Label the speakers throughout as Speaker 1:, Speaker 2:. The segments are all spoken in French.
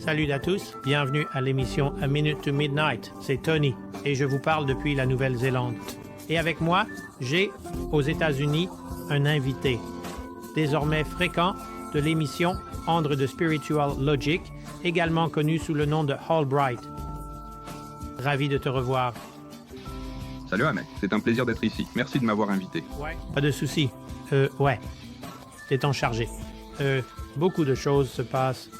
Speaker 1: Salut à tous, bienvenue à l'émission A Minute to Midnight. C'est Tony et je vous parle depuis la Nouvelle-Zélande. Et avec moi, j'ai, aux États-Unis, un invité, désormais fréquent de l'émission Andre de Spiritual Logic, également connu sous le nom de Albright. Ravi de te revoir.
Speaker 2: Salut Ahmed, c'est un plaisir d'être ici. Merci de m'avoir invité.
Speaker 1: Ouais. Pas de souci. Ouais. T'es en chargé. Beaucoup de choses se passent.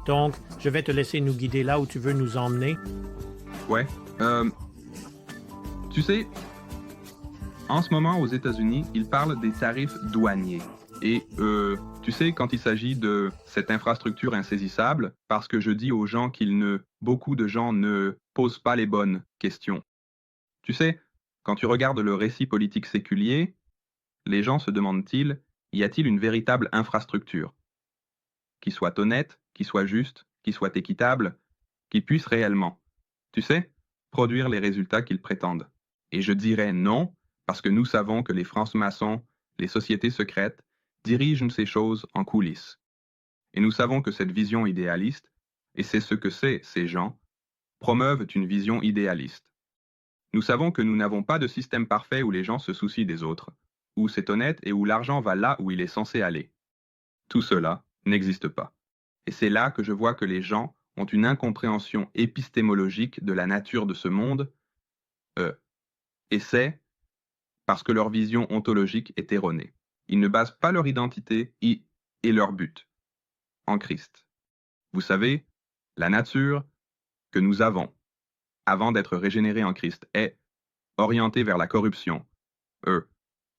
Speaker 1: Donc, je vais te laisser nous guider là où tu veux nous emmener.
Speaker 2: Ouais. Tu sais, en ce moment aux États-Unis, ils parlent des tarifs douaniers. Et tu sais, quand il s'agit de cette infrastructure insaisissable, parce que je dis aux gens beaucoup de gens ne posent pas les bonnes questions. Tu sais, quand tu regardes le récit politique séculier, les gens se demandent-ils, y a-t-il une véritable infrastructure qui soit honnête, qui soit juste, qui soit équitable, qui puisse réellement, tu sais, produire les résultats qu'ils prétendent. Et je dirais non, parce que nous savons que les francs-maçons, les sociétés secrètes, dirigent ces choses en coulisses. Et nous savons que cette vision idéaliste, et c'est ce que c'est ces gens, promeuvent une vision idéaliste. Nous savons que nous n'avons pas de système parfait où les gens se soucient des autres, où c'est honnête et où l'argent va là où il est censé aller. Tout cela n'existe pas. Et c'est là que je vois que les gens ont une incompréhension épistémologique de la nature de ce monde, et c'est parce que leur vision ontologique est erronée. Ils ne basent pas leur identité et leur but en Christ. Vous savez, la nature que nous avons, avant d'être régénérés en Christ, est orientée vers la corruption,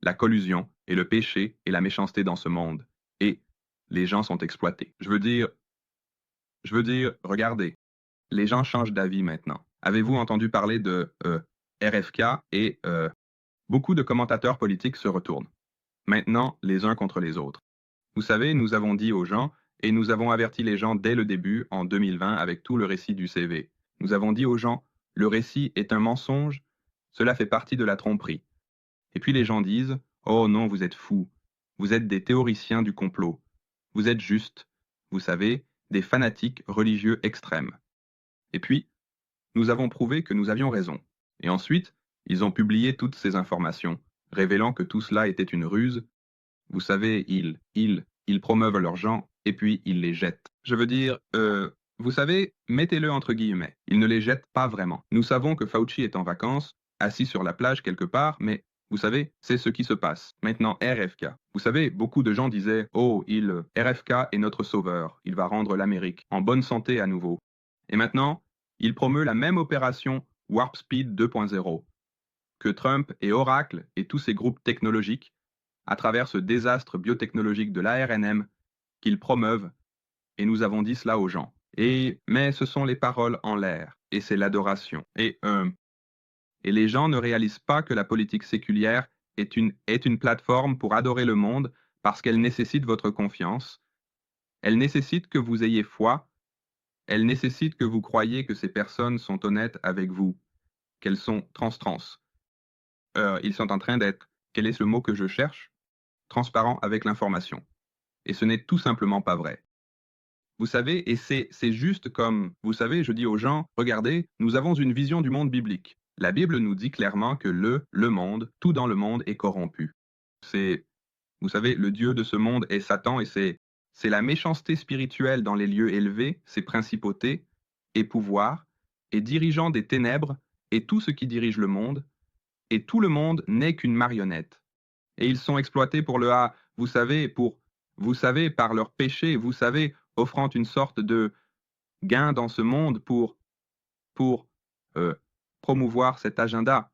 Speaker 2: la collusion et le péché et la méchanceté dans ce monde. Et les gens sont exploités. Je veux dire, regardez, les gens changent d'avis maintenant. Avez-vous entendu parler de RFK et beaucoup de commentateurs politiques se retournent. Maintenant, les uns contre les autres. Vous savez, nous avons dit aux gens, et nous avons averti les gens dès le début, en 2020, avec tout le récit du CV. Nous avons dit aux gens, le récit est un mensonge, cela fait partie de la tromperie. Et puis les gens disent, oh non, vous êtes fous, vous êtes des théoriciens du complot, vous êtes justes, vous savez, des fanatiques religieux extrêmes. Et puis, nous avons prouvé que nous avions raison. Et ensuite, ils ont publié toutes ces informations, révélant que tout cela était une ruse. Vous savez, ils promeuvent leurs gens, et puis ils les jettent. Je veux dire, vous savez, mettez-le entre guillemets. Ils ne les jettent pas vraiment. Nous savons que Fauci est en vacances, assis sur la plage quelque part, mais vous savez, c'est ce qui se passe. Maintenant, RFK. Vous savez, beaucoup de gens disaient, oh, RFK est notre sauveur, il va rendre l'Amérique en bonne santé à nouveau. Et maintenant, il promeut la même opération Warp Speed 2.0 que Trump et Oracle et tous ces groupes technologiques, à travers ce désastre biotechnologique de l'ARNM, qu'ils promeuvent, et nous avons dit cela aux gens. Mais ce sont les paroles en l'air, et c'est l'adoration. Et les gens ne réalisent pas que la politique séculière est une plateforme pour adorer le monde parce qu'elle nécessite votre confiance, elle nécessite que vous ayez foi, elle nécessite que vous croyiez que ces personnes sont honnêtes avec vous, qu'elles sont trans. Ils sont en train d'être, quel est le mot que je cherche? Transparent avec l'information. Et ce n'est tout simplement pas vrai. Vous savez, et c'est juste comme, vous savez, je dis aux gens, regardez, nous avons une vision du monde biblique. La Bible nous dit clairement que le monde, tout dans le monde est corrompu. Vous savez, le Dieu de ce monde est Satan et c'est la méchanceté spirituelle dans les lieux élevés, ses principautés et pouvoirs, et dirigeants des ténèbres et tout ce qui dirige le monde, et tout le monde n'est qu'une marionnette. Et ils sont exploités pour vous savez, par leur péché, vous savez, offrant une sorte de gain dans ce monde pour promouvoir cet agenda.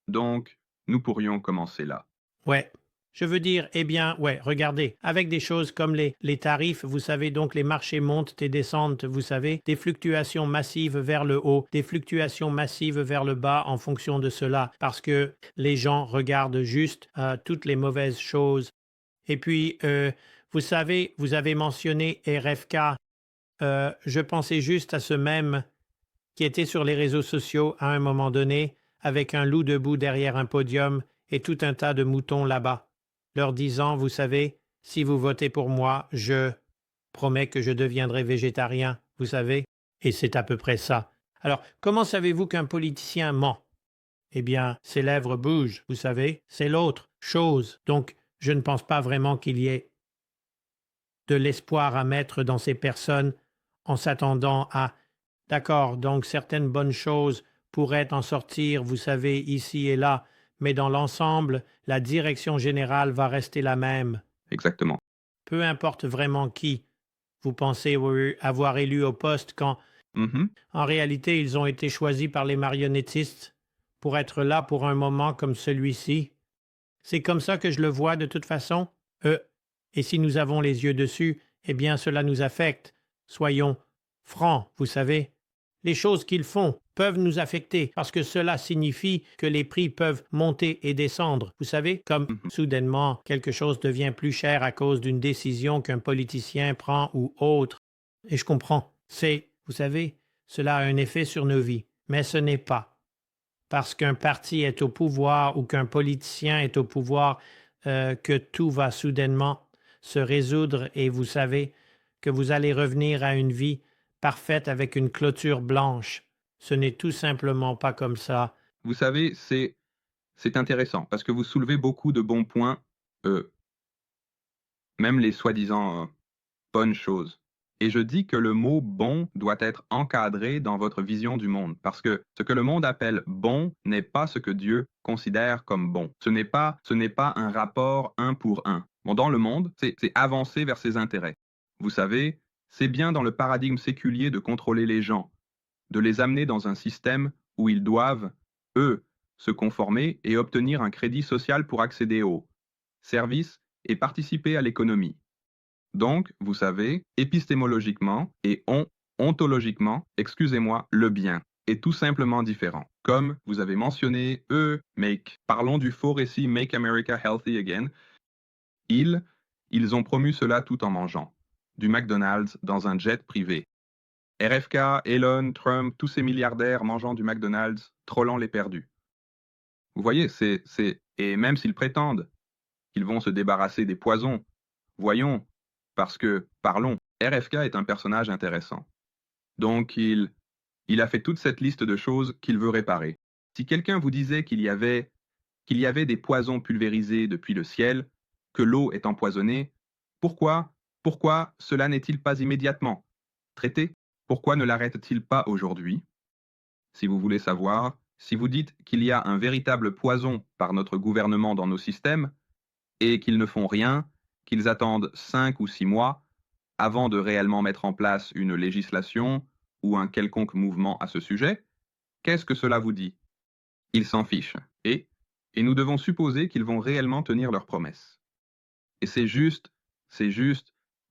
Speaker 2: Donc, nous pourrions commencer là.
Speaker 1: Ouais. Je veux dire, eh bien, ouais, regardez, avec des choses comme les tarifs, vous savez, donc les marchés montent et descendent, vous savez, des fluctuations massives vers le haut, des fluctuations massives vers le bas en fonction de cela, parce que les gens regardent juste toutes les mauvaises choses. Et puis, vous savez, vous avez mentionné RFK, je pensais juste à ce même qui était sur les réseaux sociaux à un moment donné, avec un loup debout derrière un podium et tout un tas de moutons là-bas, leur disant, vous savez, si vous votez pour moi, je promets que je deviendrai végétarien. vous savez, et c'est à peu près ça. Alors, comment savez-vous qu'un politicien ment? Eh bien, ses lèvres bougent, vous savez, c'est l'autre chose. Donc, je ne pense pas vraiment qu'il y ait de l'espoir à mettre dans ces personnes en s'attendant à d'accord, donc certaines bonnes choses pourraient en sortir, vous savez, ici et là, mais dans l'ensemble, la direction générale va rester la même.
Speaker 2: Exactement.
Speaker 1: Peu importe vraiment qui vous pensez avoir élu au poste quand,
Speaker 2: Mhm.
Speaker 1: en réalité, ils ont été choisis par les marionnettistes pour être là pour un moment comme celui-ci. C'est comme ça que je le vois de toute façon. Et si nous avons les yeux dessus, eh bien cela nous affecte. Soyons francs, vous savez. Les choses qu'ils font peuvent nous affecter parce que cela signifie que les prix peuvent monter et descendre. Vous savez, comme
Speaker 2: Mhm.
Speaker 1: soudainement quelque chose devient plus cher à cause d'une décision qu'un politicien prend ou autre. Et je comprends. Vous savez, cela a un effet sur nos vies. Mais ce n'est pas parce qu'un parti est au pouvoir ou qu'un politicien est au pouvoir que tout va soudainement se résoudre et vous savez que vous allez revenir à une vie parfaite avec une clôture blanche. Ce n'est tout simplement pas comme ça.
Speaker 2: Vous savez, c'est intéressant parce que vous soulevez beaucoup de bons points, euh, même les soi-disant bonnes choses. Et je dis que le mot bon doit être encadré dans votre vision du monde, parce que ce que le monde appelle bon n'est pas ce que Dieu considère comme bon. Ce n'est pas un rapport un pour un. Bon, dans le monde, c'est avancer vers ses intérêts. Vous savez, c'est bien dans le paradigme séculier de contrôler les gens, de les amener dans un système où ils doivent, eux, se conformer et obtenir un crédit social pour accéder aux services et participer à l'économie. Donc, vous savez, épistémologiquement et ontologiquement, excusez-moi, le bien est tout simplement différent. Comme vous avez mentionné, parlons du faux récit Make America Healthy Again, ils, ils ont promu cela tout en mangeant du McDonald's dans un jet privé. RFK, Elon, Trump, tous ces milliardaires mangeant du McDonald's, trollant les perdus. Vous voyez, et même s'ils prétendent qu'ils vont se débarrasser des poisons, voyons, parce que, parlons, RFK est un personnage intéressant. Donc, il a fait toute cette liste de choses qu'il veut réparer. Si quelqu'un vous disait qu'il y avait des poisons pulvérisés depuis le ciel, que l'eau est empoisonnée, pourquoi cela n'est-il pas immédiatement traité? Pourquoi ne l'arrête-t-il pas aujourd'hui? Si vous voulez savoir, si vous dites qu'il y a un véritable poison par notre gouvernement dans nos systèmes, et qu'ils ne font rien, qu'ils attendent 5 ou 6 mois avant de réellement mettre en place une législation ou un quelconque mouvement à ce sujet, qu'est-ce que cela vous dit? Ils s'en fichent. Et nous devons supposer qu'ils vont réellement tenir leurs promesses. Et c'est juste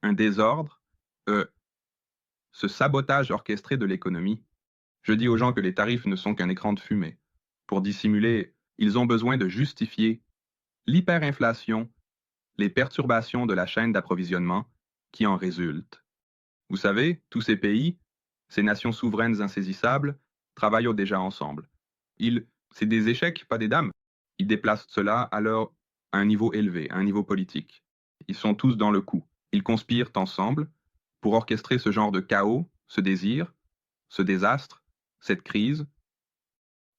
Speaker 2: un désordre, euh, ce sabotage orchestré de l'économie. Je dis aux gens que les tarifs ne sont qu'un écran de fumée. Pour dissimuler, ils ont besoin de justifier l'hyperinflation, les perturbations de la chaîne d'approvisionnement qui en résultent. Vous savez, tous ces pays, ces nations souveraines insaisissables, travaillent déjà ensemble. C'est des échecs, pas des dames. Ils déplacent cela alors à un niveau élevé, à un niveau politique. Ils sont tous dans le coup. Ils conspirent ensemble pour orchestrer ce genre de chaos, ce désir, ce désastre, cette crise.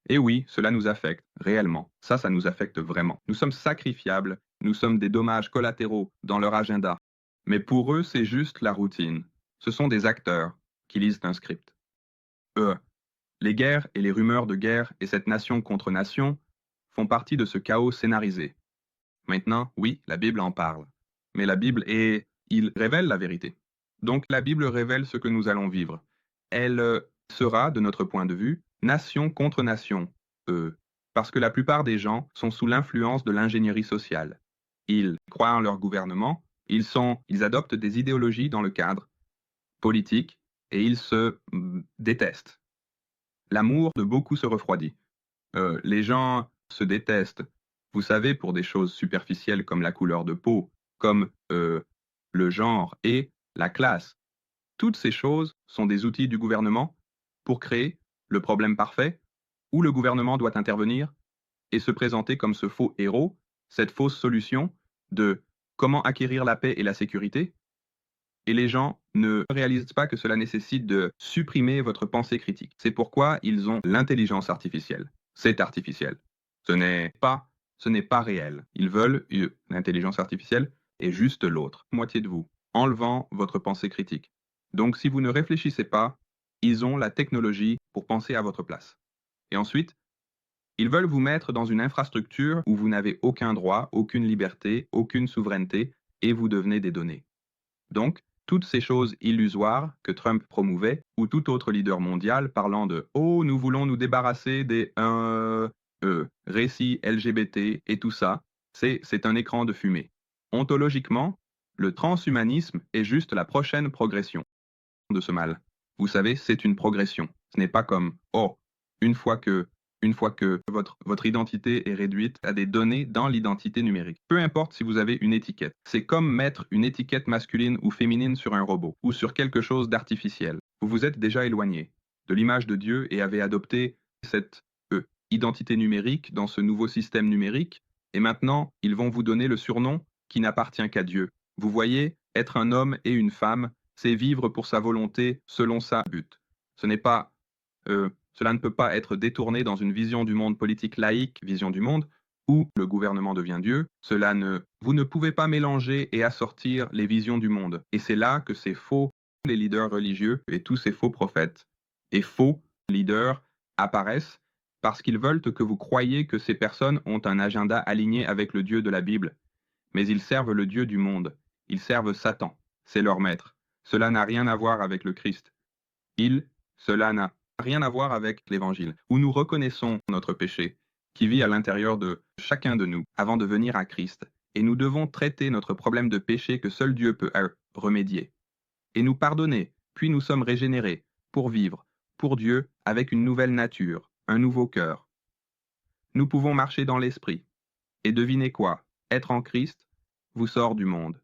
Speaker 2: Et oui, cela nous affecte, réellement. Ça nous affecte vraiment. Nous sommes sacrifiables, nous sommes des dommages collatéraux dans leur agenda. Mais pour eux, c'est juste la routine. Ce sont des acteurs qui lisent un script. Les guerres et les rumeurs de guerre et cette nation contre nation font partie de ce chaos scénarisé. Maintenant, oui, la Bible en parle. Mais il révèle la vérité. Donc la Bible révèle ce que nous allons vivre. Elle sera, de notre point de vue, nation contre nation, parce que la plupart des gens sont sous l'influence de l'ingénierie sociale. Ils croient en leur gouvernement, ils adoptent des idéologies dans le cadre politique et ils se détestent. L'amour de beaucoup se refroidit. Les gens se détestent, vous savez, pour des choses superficielles comme la couleur de peau, comme le genre et la classe. Toutes ces choses sont des outils du gouvernement pour créer le problème parfait où le gouvernement doit intervenir et se présenter comme ce faux héros, cette fausse solution de comment acquérir la paix et la sécurité. Et les gens ne réalisent pas que cela nécessite de supprimer votre pensée critique. C'est pourquoi ils ont l'intelligence artificielle. C'est artificiel. Ce n'est pas, ce n'est pas réel. Ils veulent l'intelligence artificielle est juste l'autre, moitié de vous, enlevant votre pensée critique. Donc si vous ne réfléchissez pas, ils ont la technologie pour penser à votre place. Et ensuite, ils veulent vous mettre dans une infrastructure où vous n'avez aucun droit, aucune liberté, aucune souveraineté, et vous devenez des données. Donc, toutes ces choses illusoires que Trump promouvait, ou tout autre leader mondial parlant de «Oh, nous voulons nous débarrasser des récits LGBT et tout ça», c'est un écran de fumée. Ontologiquement, le transhumanisme est juste la prochaine progression de ce mal. Vous savez, c'est une progression. Ce n'est pas comme «Oh, une fois que votre identité est réduite à des données dans l'identité numérique. Peu importe si vous avez une étiquette. C'est comme mettre une étiquette masculine ou féminine sur un robot ou sur quelque chose d'artificiel. Vous vous êtes déjà éloigné de l'image de Dieu et avez adopté cette identité numérique dans ce nouveau système numérique. Et maintenant, ils vont vous donner le surnom qui n'appartient qu'à Dieu. Vous voyez, être un homme et une femme, c'est vivre pour sa volonté selon sa but. Ce n'est pas cela ne peut pas être détourné dans une vision du monde politique laïque, vision du monde, où le gouvernement devient Dieu. Vous ne pouvez pas mélanger et assortir les visions du monde. Et c'est là que ces faux, les leaders religieux et tous ces faux prophètes et faux leaders apparaissent parce qu'ils veulent que vous croyiez que ces personnes ont un agenda aligné avec le Dieu de la Bible. Mais ils servent le Dieu du monde. Ils servent Satan. C'est leur maître. Cela n'a rien à voir avec le Christ. Cela n'a rien à voir avec l'Évangile, où nous reconnaissons notre péché, qui vit à l'intérieur de chacun de nous, avant de venir à Christ, et nous devons traiter notre problème de péché que seul Dieu peut remédier, et nous pardonner, puis nous sommes régénérés, pour vivre, pour Dieu, avec une nouvelle nature, un nouveau cœur. Nous pouvons marcher dans l'Esprit, et devinez quoi, être en Christ vous sort du monde.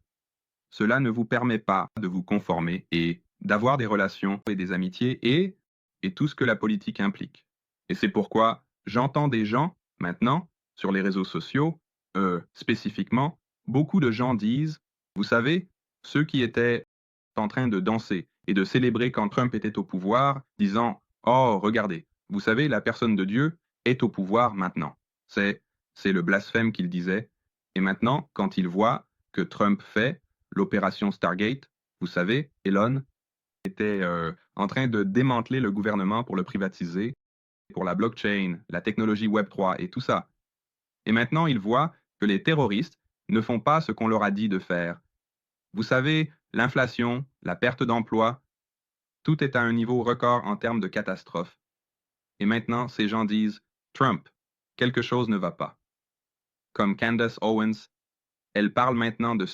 Speaker 2: Cela ne vous permet pas de vous conformer et d'avoir des relations et des amitiés et tout ce que la politique implique. Et c'est pourquoi j'entends des gens, maintenant, sur les réseaux sociaux, spécifiquement, beaucoup de gens disent, vous savez, ceux qui étaient en train de danser et de célébrer quand Trump était au pouvoir, disant, oh, regardez, vous savez, la personne de Dieu est au pouvoir maintenant. C'est le blasphème qu'il disait. Et maintenant, quand il voit que Trump fait l'opération Stargate, vous savez, Elon était en train de démanteler le gouvernement pour le privatiser, pour la blockchain, la technologie Web3 et tout ça. Et maintenant, il voit que les terroristes ne font pas ce qu'on leur a dit de faire. Vous savez, l'inflation, la perte d'emploi, tout est à un niveau record en termes de catastrophe. Et maintenant, ces gens disent, Trump, quelque chose ne va pas. Comme Candace Owens, elle parle maintenant de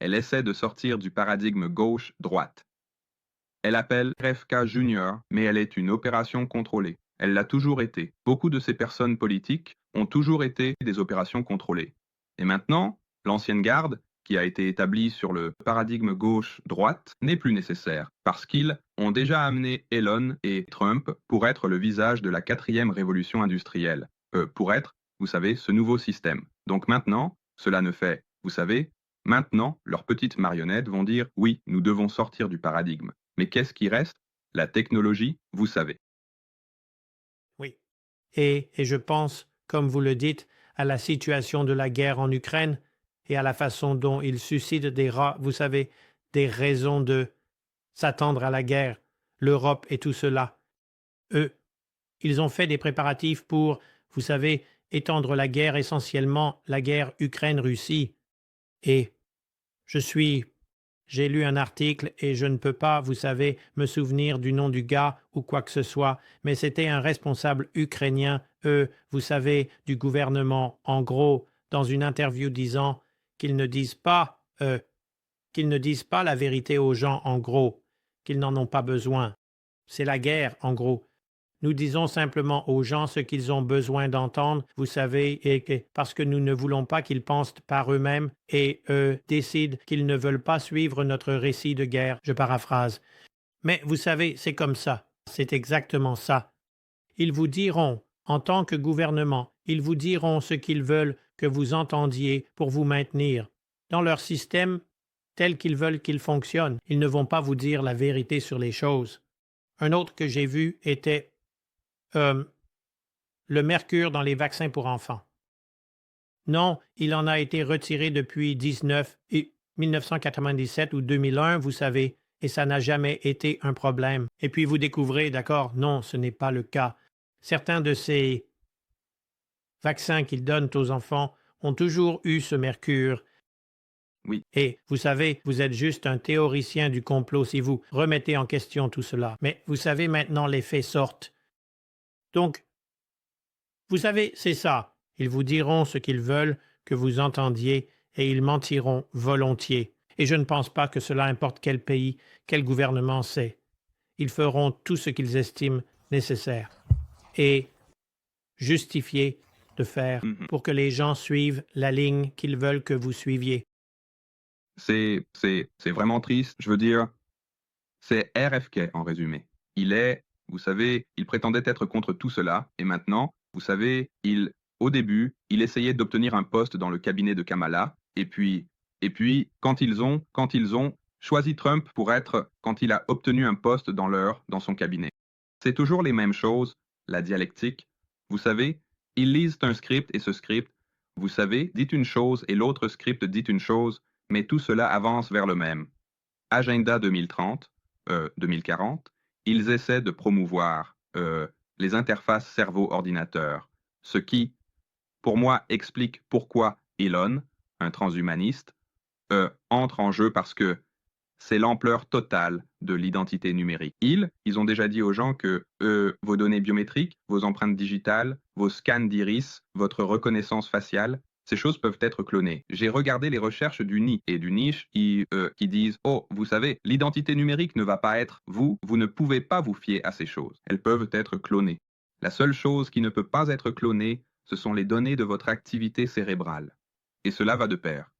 Speaker 2: elle essaie de sortir du paradigme gauche-droite. Elle appelle RFK Junior, mais elle est une opération contrôlée. Elle l'a toujours été. Beaucoup de ces personnes politiques ont toujours été des opérations contrôlées. Et maintenant, l'ancienne garde, qui a été établie sur le paradigme gauche-droite, n'est plus nécessaire, parce qu'ils ont déjà amené Elon et Trump pour être le visage de la 4e révolution industrielle. Pour être, vous savez, ce nouveau système. Donc maintenant, cela ne fait, vous savez, maintenant, leurs petites marionnettes vont dire « Oui, nous devons sortir du paradigme ». Mais qu'est-ce qui reste? La technologie, vous savez.
Speaker 1: Oui. Et je pense, comme vous le dites, à la situation de la guerre en Ukraine et à la façon dont il suscite vous savez, des raisons de s'attendre à la guerre, l'Europe et tout cela. Eux, ils ont fait des préparatifs pour, vous savez, étendre la guerre, essentiellement la guerre Ukraine-Russie. Et j'ai lu un article et je ne peux pas, vous savez, me souvenir du nom du gars ou quoi que ce soit, mais c'était un responsable ukrainien, vous savez, du gouvernement, en gros, dans une interview disant qu'ils ne disent pas, qu'ils ne disent pas la vérité aux gens, en gros, qu'ils n'en ont pas besoin. C'est la guerre, en gros. Nous disons simplement aux gens ce qu'ils ont besoin d'entendre, vous savez, parce que nous ne voulons pas qu'ils pensent par eux-mêmes et décident qu'ils ne veulent pas suivre notre récit de guerre, je paraphrase. Mais vous savez, c'est comme ça, c'est exactement ça. Ils vous diront, en tant que gouvernement, ils vous diront ce qu'ils veulent que vous entendiez pour vous maintenir. Dans leur système, tel qu'ils veulent qu'ils fonctionnent. Ils ne vont pas vous dire la vérité sur les choses. Un autre que j'ai vu était le mercure dans les vaccins pour enfants. Non, il en a été retiré depuis 1997 ou 2001, vous savez, et ça n'a jamais été un problème. Et puis vous découvrez, d'accord, non, ce n'est pas le cas. Certains de ces vaccins qu'ils donnent aux enfants ont toujours eu ce mercure.
Speaker 2: Oui,
Speaker 1: Et vous savez, vous êtes juste un théoricien du complot si vous remettez en question tout cela. Mais vous savez maintenant, les faits sortent. Donc, vous savez, c'est ça. Ils vous diront ce qu'ils veulent que vous entendiez et ils mentiront volontiers. Et je ne pense pas que cela importe quel pays, quel gouvernement c'est. Ils feront tout ce qu'ils estiment nécessaire et justifié de faire
Speaker 2: mhm.
Speaker 1: pour que les gens suivent la ligne qu'ils veulent que vous suiviez.
Speaker 2: C'est vraiment triste. Je veux dire, c'est RFK en résumé. Vous savez, il prétendait être contre tout cela, et maintenant, vous savez, au début, il essayait d'obtenir un poste dans le cabinet de Kamala, et puis, quand ils ont choisi Trump quand il a obtenu un poste dans son cabinet. C'est toujours les mêmes choses, la dialectique. Vous savez, ils lisent un script et ce script, vous savez, dit une chose et l'autre script dit une chose, mais tout cela avance vers le même. Agenda 2030, 2040, ils essaient de promouvoir les interfaces cerveau-ordinateur, ce qui, pour moi, explique pourquoi Elon, un transhumaniste, entre en jeu parce que c'est l'ampleur totale de l'identité numérique. Ils ont déjà dit aux gens que vos données biométriques, vos empreintes digitales, vos scans d'iris, votre reconnaissance faciale, ces choses peuvent être clonées. J'ai regardé les recherches du NI et du Niche qui disent « Oh, vous savez, l'identité numérique ne va pas être vous ne pouvez pas vous fier à ces choses. Elles peuvent être clonées. La seule chose qui ne peut pas être clonée, ce sont les données de votre activité cérébrale. Et cela va de pair.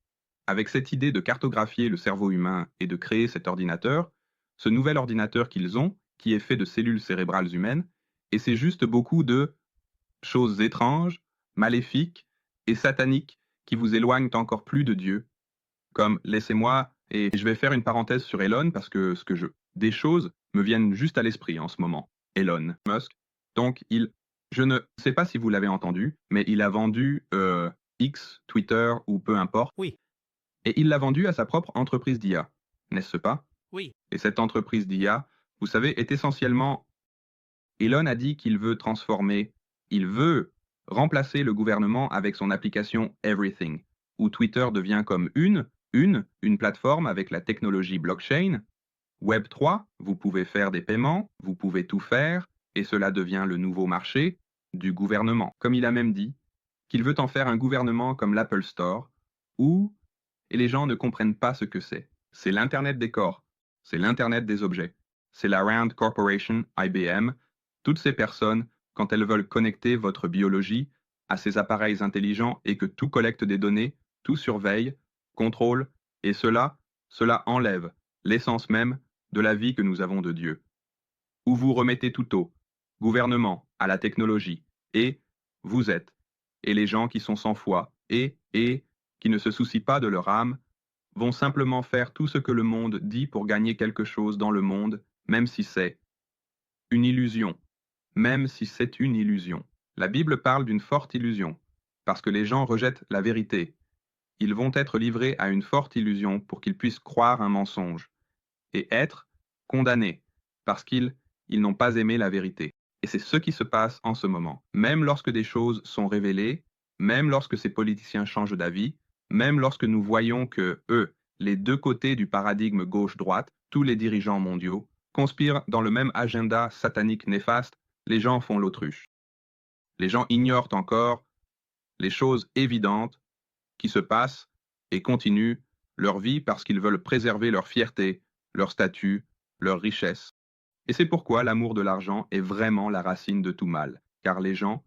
Speaker 2: Avec cette idée de cartographier le cerveau humain et de créer cet ordinateur, ce nouvel ordinateur qu'ils ont, qui est fait de cellules cérébrales humaines, et c'est juste beaucoup de choses étranges, maléfiques et sataniques qui vous éloignent encore plus de Dieu. Comme, laissez-moi, et je vais faire une parenthèse sur Elon parce que des choses me viennent juste à l'esprit en ce moment. Elon Musk. Donc, je ne sais pas si vous l'avez entendu, mais il a vendu X, Twitter ou peu importe,
Speaker 1: Oui,
Speaker 2: et il l'a vendu à sa propre entreprise d'IA, n'est-ce pas?
Speaker 1: oui,
Speaker 2: Et cette entreprise d'IA, vous savez, est essentiellement... Elon a dit il veut remplacer le gouvernement avec son application Everything, où Twitter devient comme une plateforme avec la technologie blockchain. Web3, vous pouvez faire des paiements, vous pouvez tout faire, et cela devient le nouveau marché du gouvernement. Comme il a même dit, qu'il veut en faire un gouvernement comme l'Apple Store, où et les gens ne comprennent pas ce que c'est. C'est l'Internet des corps, c'est l'Internet des objets, c'est la Rand Corporation, IBM, toutes ces personnes, quand elles veulent connecter votre biologie à ces appareils intelligents et que tout collecte des données, tout surveille, contrôle, et cela enlève l'essence même de la vie que nous avons de Dieu. Où vous remettez tout au gouvernement, à la technologie, et vous êtes, et les gens qui sont sans foi, et qui ne se soucient pas de leur âme, vont simplement faire tout ce que le monde dit pour gagner quelque chose dans le monde, même si c'est une illusion, même si c'est une illusion. La Bible parle d'une forte illusion, parce que les gens rejettent la vérité. Ils vont être livrés à une forte illusion pour qu'ils puissent croire un mensonge, et être condamnés, parce qu'ils n'ont pas aimé la vérité. Et c'est ce qui se passe en ce moment. Même lorsque des choses sont révélées, même lorsque ces politiciens changent d'avis, même lorsque nous voyons que les deux côtés du paradigme gauche-droite, tous les dirigeants mondiaux, conspirent dans le même agenda satanique néfaste, les gens font l'autruche. Les gens ignorent encore les choses évidentes qui se passent et continuent leur vie parce qu'ils veulent préserver leur fierté, leur statut, leur richesse. Et c'est pourquoi l'amour de l'argent est vraiment la racine de tout mal, car les gens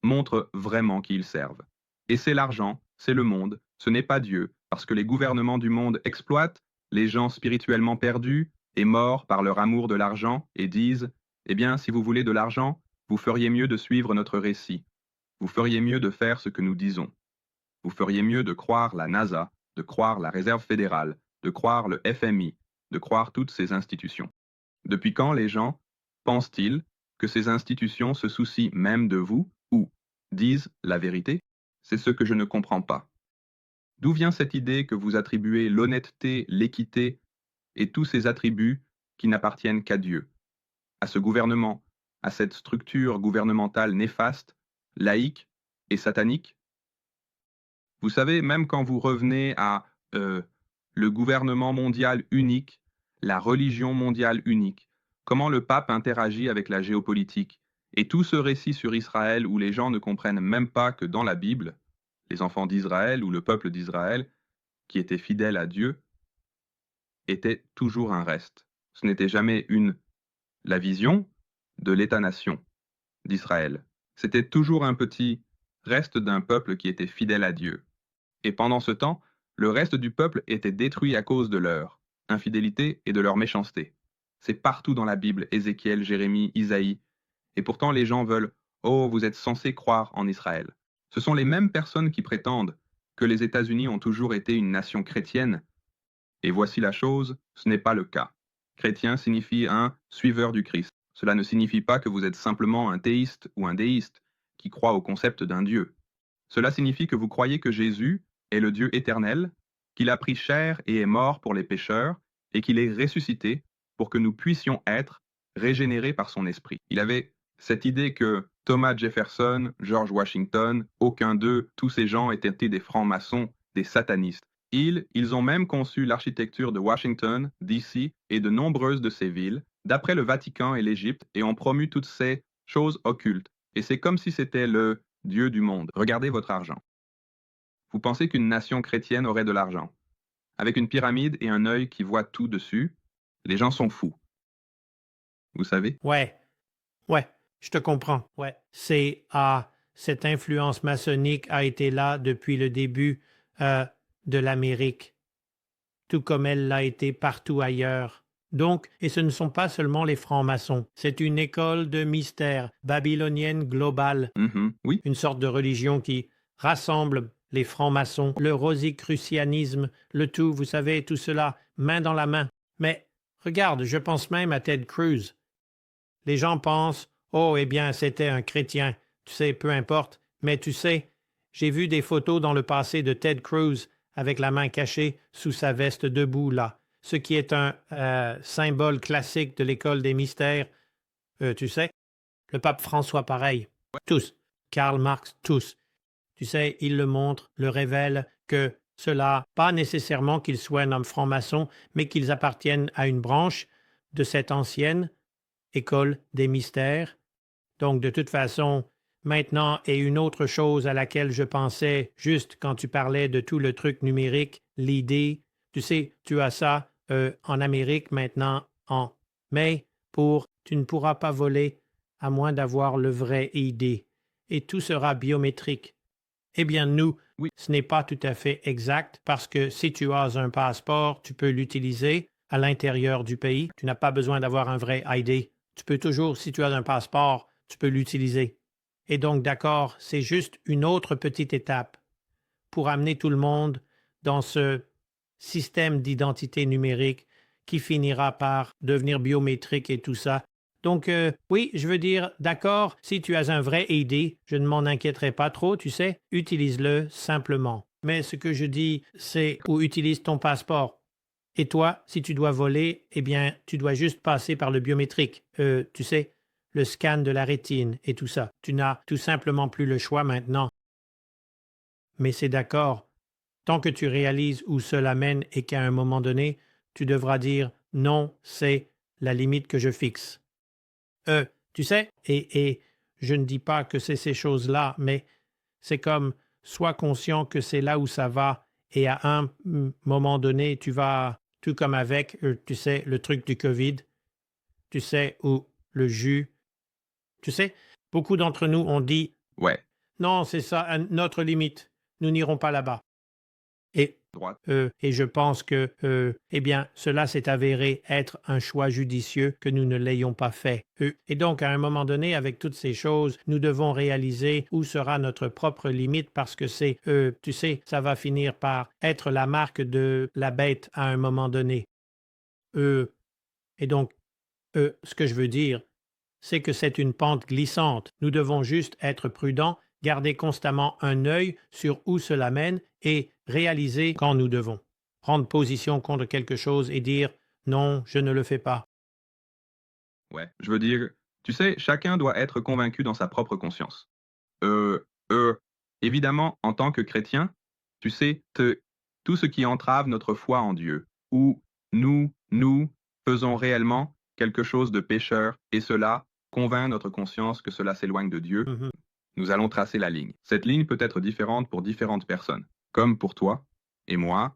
Speaker 2: montrent vraiment qui ils servent. Et c'est l'argent, c'est le monde, ce n'est pas Dieu, parce que les gouvernements du monde exploitent les gens spirituellement perdus et morts par leur amour de l'argent et disent, eh bien, si vous voulez de l'argent, vous feriez mieux de suivre notre récit, vous feriez mieux de faire ce que nous disons, vous feriez mieux de croire la NASA, de croire la Réserve fédérale, de croire le FMI, de croire toutes ces institutions. Depuis quand les gens pensent-ils que ces institutions se soucient même de vous ou disent la vérité? C'est ce que je ne comprends pas. D'où vient cette idée que vous attribuez l'honnêteté, l'équité et tous ces attributs qui n'appartiennent qu'à Dieu, à ce gouvernement, à cette structure gouvernementale néfaste, laïque et satanique? Vous savez, même quand vous revenez à le gouvernement mondial unique, la religion mondiale unique, comment le pape interagit avec la géopolitique, et tout ce récit sur Israël où les gens ne comprennent même pas que dans la Bible, les enfants d'Israël ou le peuple d'Israël, qui était fidèle à Dieu, était toujours un reste. Ce n'était jamais la vision de l'État-nation d'Israël. C'était toujours un petit reste d'un peuple qui était fidèle à Dieu. Et pendant ce temps, le reste du peuple était détruit à cause de leur infidélité et de leur méchanceté. C'est partout dans la Bible, Ézéchiel, Jérémie, Isaïe. Et pourtant les gens veulent Oh, vous êtes censés croire en Israël. Ce sont les mêmes personnes qui prétendent que les États-Unis ont toujours été une nation chrétienne. Et voici la chose, ce n'est pas le cas. Chrétien signifie un suiveur du Christ. Cela ne signifie pas que vous êtes simplement un théiste ou un déiste qui croit au concept d'un Dieu. Cela signifie que vous croyez que Jésus est le Dieu éternel, qu'il a pris chair et est mort pour les pécheurs, et qu'il est ressuscité pour que nous puissions être régénérés par son esprit. Il avait cette idée que Thomas Jefferson, George Washington, aucun d'eux, tous ces gens étaient des francs-maçons, des satanistes. Ils ont même conçu l'architecture de Washington, D.C. et de nombreuses de ces villes, d'après le Vatican et l'Égypte, et ont promu toutes ces choses occultes. Et c'est comme si c'était le Dieu du monde. Regardez votre argent. Vous pensez qu'une nation chrétienne aurait de l'argent? Avec une pyramide et un œil qui voit tout dessus, les gens sont fous. Vous savez?
Speaker 1: Ouais, ouais, je te comprends. Ouais, cette influence maçonnique a été là depuis le début de l'Amérique, tout comme elle l'a été partout ailleurs. Donc, et ce ne sont pas seulement les francs-maçons, c'est une école de mystère babylonienne globale,
Speaker 2: Oui.
Speaker 1: une sorte de religion qui rassemble les francs-maçons, le rosicrucianisme, le tout, vous savez, tout cela, main dans la main. Mais regarde, je pense même à Ted Cruz. Les gens pensent, oh, eh bien, c'était un chrétien. Tu sais, peu importe. Mais tu sais, j'ai vu des photos dans le passé de Ted Cruz avec la main cachée sous sa veste debout, là, ce qui est un symbole classique de l'école des mystères. Tu sais, le pape François, pareil. Tous. Karl Marx, tous. Tu sais, il le montre, le révèle que cela, pas nécessairement qu'ils soient un homme franc-maçon, mais qu'ils appartiennent à une branche de cette ancienne école des mystères. Donc, de toute façon, maintenant, et une autre chose à laquelle je pensais juste quand tu parlais de tout le truc numérique, l'idée, tu sais, tu as ça en Amérique maintenant, mais tu ne pourras pas voler à moins d'avoir le vrai ID, et tout sera biométrique. Eh bien, nous,
Speaker 2: Oui.
Speaker 1: ce n'est pas tout à fait exact parce que si tu as un passeport, tu peux l'utiliser à l'intérieur du pays. Tu n'as pas besoin d'avoir un vrai ID. Tu peux toujours, si tu as un passeport, tu peux l'utiliser. Et donc, d'accord, c'est juste une autre petite étape pour amener tout le monde dans ce système d'identité numérique qui finira par devenir biométrique et tout ça. Donc, oui, je veux dire, d'accord, si tu as un vrai ID, je ne m'en inquiéterai pas trop, tu sais, utilise-le simplement. Mais ce que je dis, c'est ou utilise ton passeport. Et toi, si tu dois voler, eh bien, tu dois juste passer par le biométrique. Tu sais, le scan de la rétine et tout ça. Tu n'as tout simplement plus le choix maintenant. Mais c'est d'accord. Tant que tu réalises où cela mène et qu'à un moment donné, tu devras dire non, c'est la limite que je fixe. Tu sais, et je ne dis pas que c'est ces choses-là, mais c'est comme sois conscient que c'est là où ça va et à un moment donné, tu vas, tout comme avec, tu sais, le truc du COVID, tu sais, ou le jus, tu sais, beaucoup d'entre nous ont dit
Speaker 2: Ouais.
Speaker 1: non, c'est ça, notre limite, nous n'irons pas là-bas. Et
Speaker 2: droite.
Speaker 1: Et je pense que, eh bien, cela s'est avéré être un choix judicieux que nous ne l'ayons pas fait. Et donc, à un moment donné, avec toutes ces choses, nous devons réaliser où sera notre propre limite parce que c'est, tu sais, ça va finir par être la marque de la bête à un moment donné. Et donc, ce que je veux dire, c'est que c'est une pente glissante. Nous devons juste être prudents, garder constamment un œil sur où cela mène et réaliser quand nous devons. Prendre position contre quelque chose et dire non, je ne le fais pas.
Speaker 2: Ouais, je veux dire, tu sais, chacun doit être convaincu dans sa propre conscience. Euh, euh, Évidemment, en tant que chrétien, tu sais, tout ce qui entrave notre foi en Dieu, ou nous faisons réellement quelque chose de pécheur, et cela convainc notre conscience que cela s'éloigne de Dieu,
Speaker 1: Mhm.
Speaker 2: nous allons tracer la ligne. Cette ligne peut être différente pour différentes personnes. Comme pour toi et moi,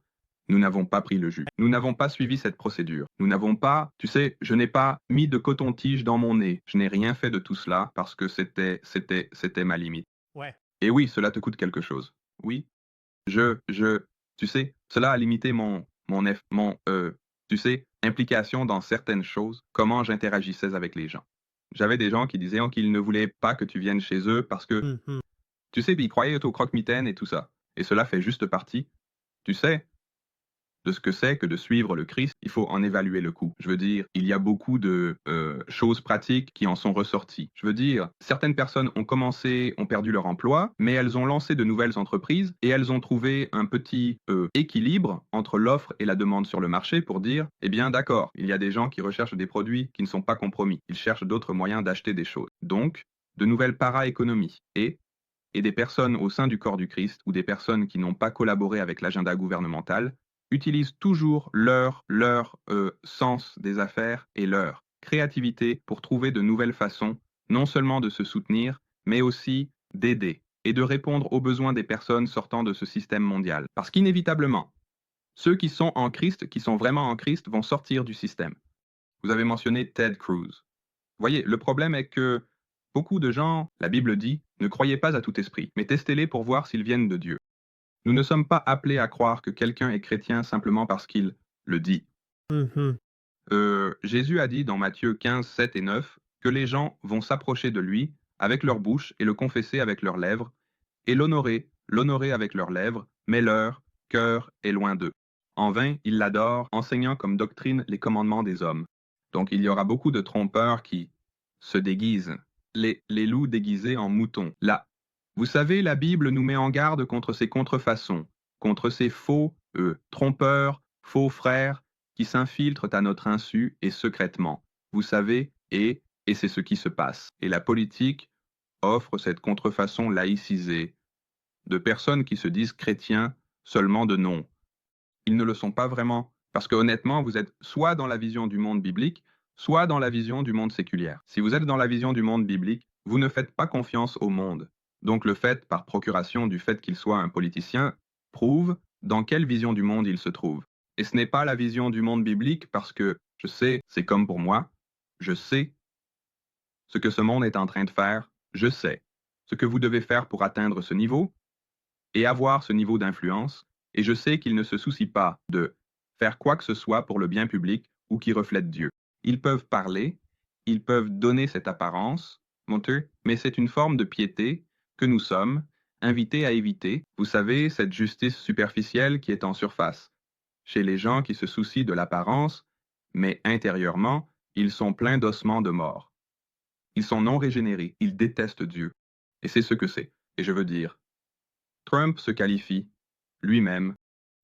Speaker 2: nous n'avons pas pris le jus. Nous n'avons pas suivi cette procédure. Nous n'avons pas, tu sais, je n'ai pas mis de coton-tige dans mon nez. Je n'ai rien fait de tout cela parce que c'était ma limite.
Speaker 1: Ouais.
Speaker 2: Et oui, cela te coûte quelque chose. Oui, tu sais, cela a limité tu sais, implication dans certaines choses, comment j'interagissais avec les gens. J'avais des gens qui disaient qu'ils ne voulaient pas que tu viennes chez eux parce que,
Speaker 1: Mhm.
Speaker 2: tu sais, ils croyaient au croque-mitaine et tout ça. Et cela fait juste partie, tu sais, de ce que c'est que de suivre le Christ, il faut en évaluer le coût. Je veux dire, il y a beaucoup de choses pratiques qui en sont ressorties. Je veux dire, certaines personnes ont commencé, ont perdu leur emploi, mais elles ont lancé de nouvelles entreprises et elles ont trouvé un petit équilibre entre l'offre et la demande sur le marché pour dire, eh bien d'accord, il y a des gens qui recherchent des produits qui ne sont pas compromis. Ils cherchent d'autres moyens d'acheter des choses. Donc, de nouvelles para-économies. Et des personnes au sein du corps du Christ ou des personnes qui n'ont pas collaboré avec l'agenda gouvernemental utilisent toujours leur sens des affaires et leur créativité pour trouver de nouvelles façons, non seulement de se soutenir, mais aussi d'aider et de répondre aux besoins des personnes sortant de ce système mondial. Parce qu'inévitablement, ceux qui sont en Christ, qui sont vraiment en Christ, vont sortir du système. Vous avez mentionné Ted Cruz. Voyez, le problème est que beaucoup de gens, la Bible dit, ne croyez pas à tout esprit, mais testez-les pour voir s'ils viennent de Dieu. Nous ne sommes pas appelés à croire que quelqu'un est chrétien simplement parce qu'il le dit.
Speaker 1: Mhm.
Speaker 2: Jésus a dit dans Matthieu 15, 7 et 9 que les gens vont s'approcher de lui avec leur bouche et le confesser avec leurs lèvres, et l'honorer avec leurs lèvres, mais leur cœur est loin d'eux. En vain, ils l'adorent, enseignant comme doctrine les commandements des hommes. Donc il y aura beaucoup de trompeurs qui se déguisent, les loups déguisés en moutons. Là, vous savez, la Bible nous met en garde contre ces contrefaçons, contre ces faux trompeurs, faux frères, qui s'infiltrent à notre insu et secrètement. Vous savez, et c'est ce qui se passe. Et la politique offre cette contrefaçon laïcisée de personnes qui se disent chrétiens seulement de nom. Ils ne le sont pas vraiment, parce que honnêtement, vous êtes soit dans la vision du monde biblique, soit dans la vision du monde séculaire. Si vous êtes dans la vision du monde biblique, vous ne faites pas confiance au monde. Donc le fait, par procuration du fait qu'il soit un politicien, prouve dans quelle vision du monde il se trouve. Et ce n'est pas la vision du monde biblique parce que, je sais, c'est comme pour moi, je sais ce que ce monde est en train de faire, je sais ce que vous devez faire pour atteindre ce niveau et avoir ce niveau d'influence, et je sais qu'il ne se soucie pas de faire quoi que ce soit pour le bien public ou qui reflète Dieu. Ils peuvent parler, ils peuvent donner cette apparence, Monter, mais c'est une forme de piété que nous sommes invités à éviter. Vous savez, cette justice superficielle qui est en surface. Chez les gens qui se soucient de l'apparence, mais intérieurement, ils sont pleins d'ossements de mort. Ils sont non régénérés, ils détestent Dieu. Et c'est ce que c'est. Et je veux dire, Trump se qualifie lui-même,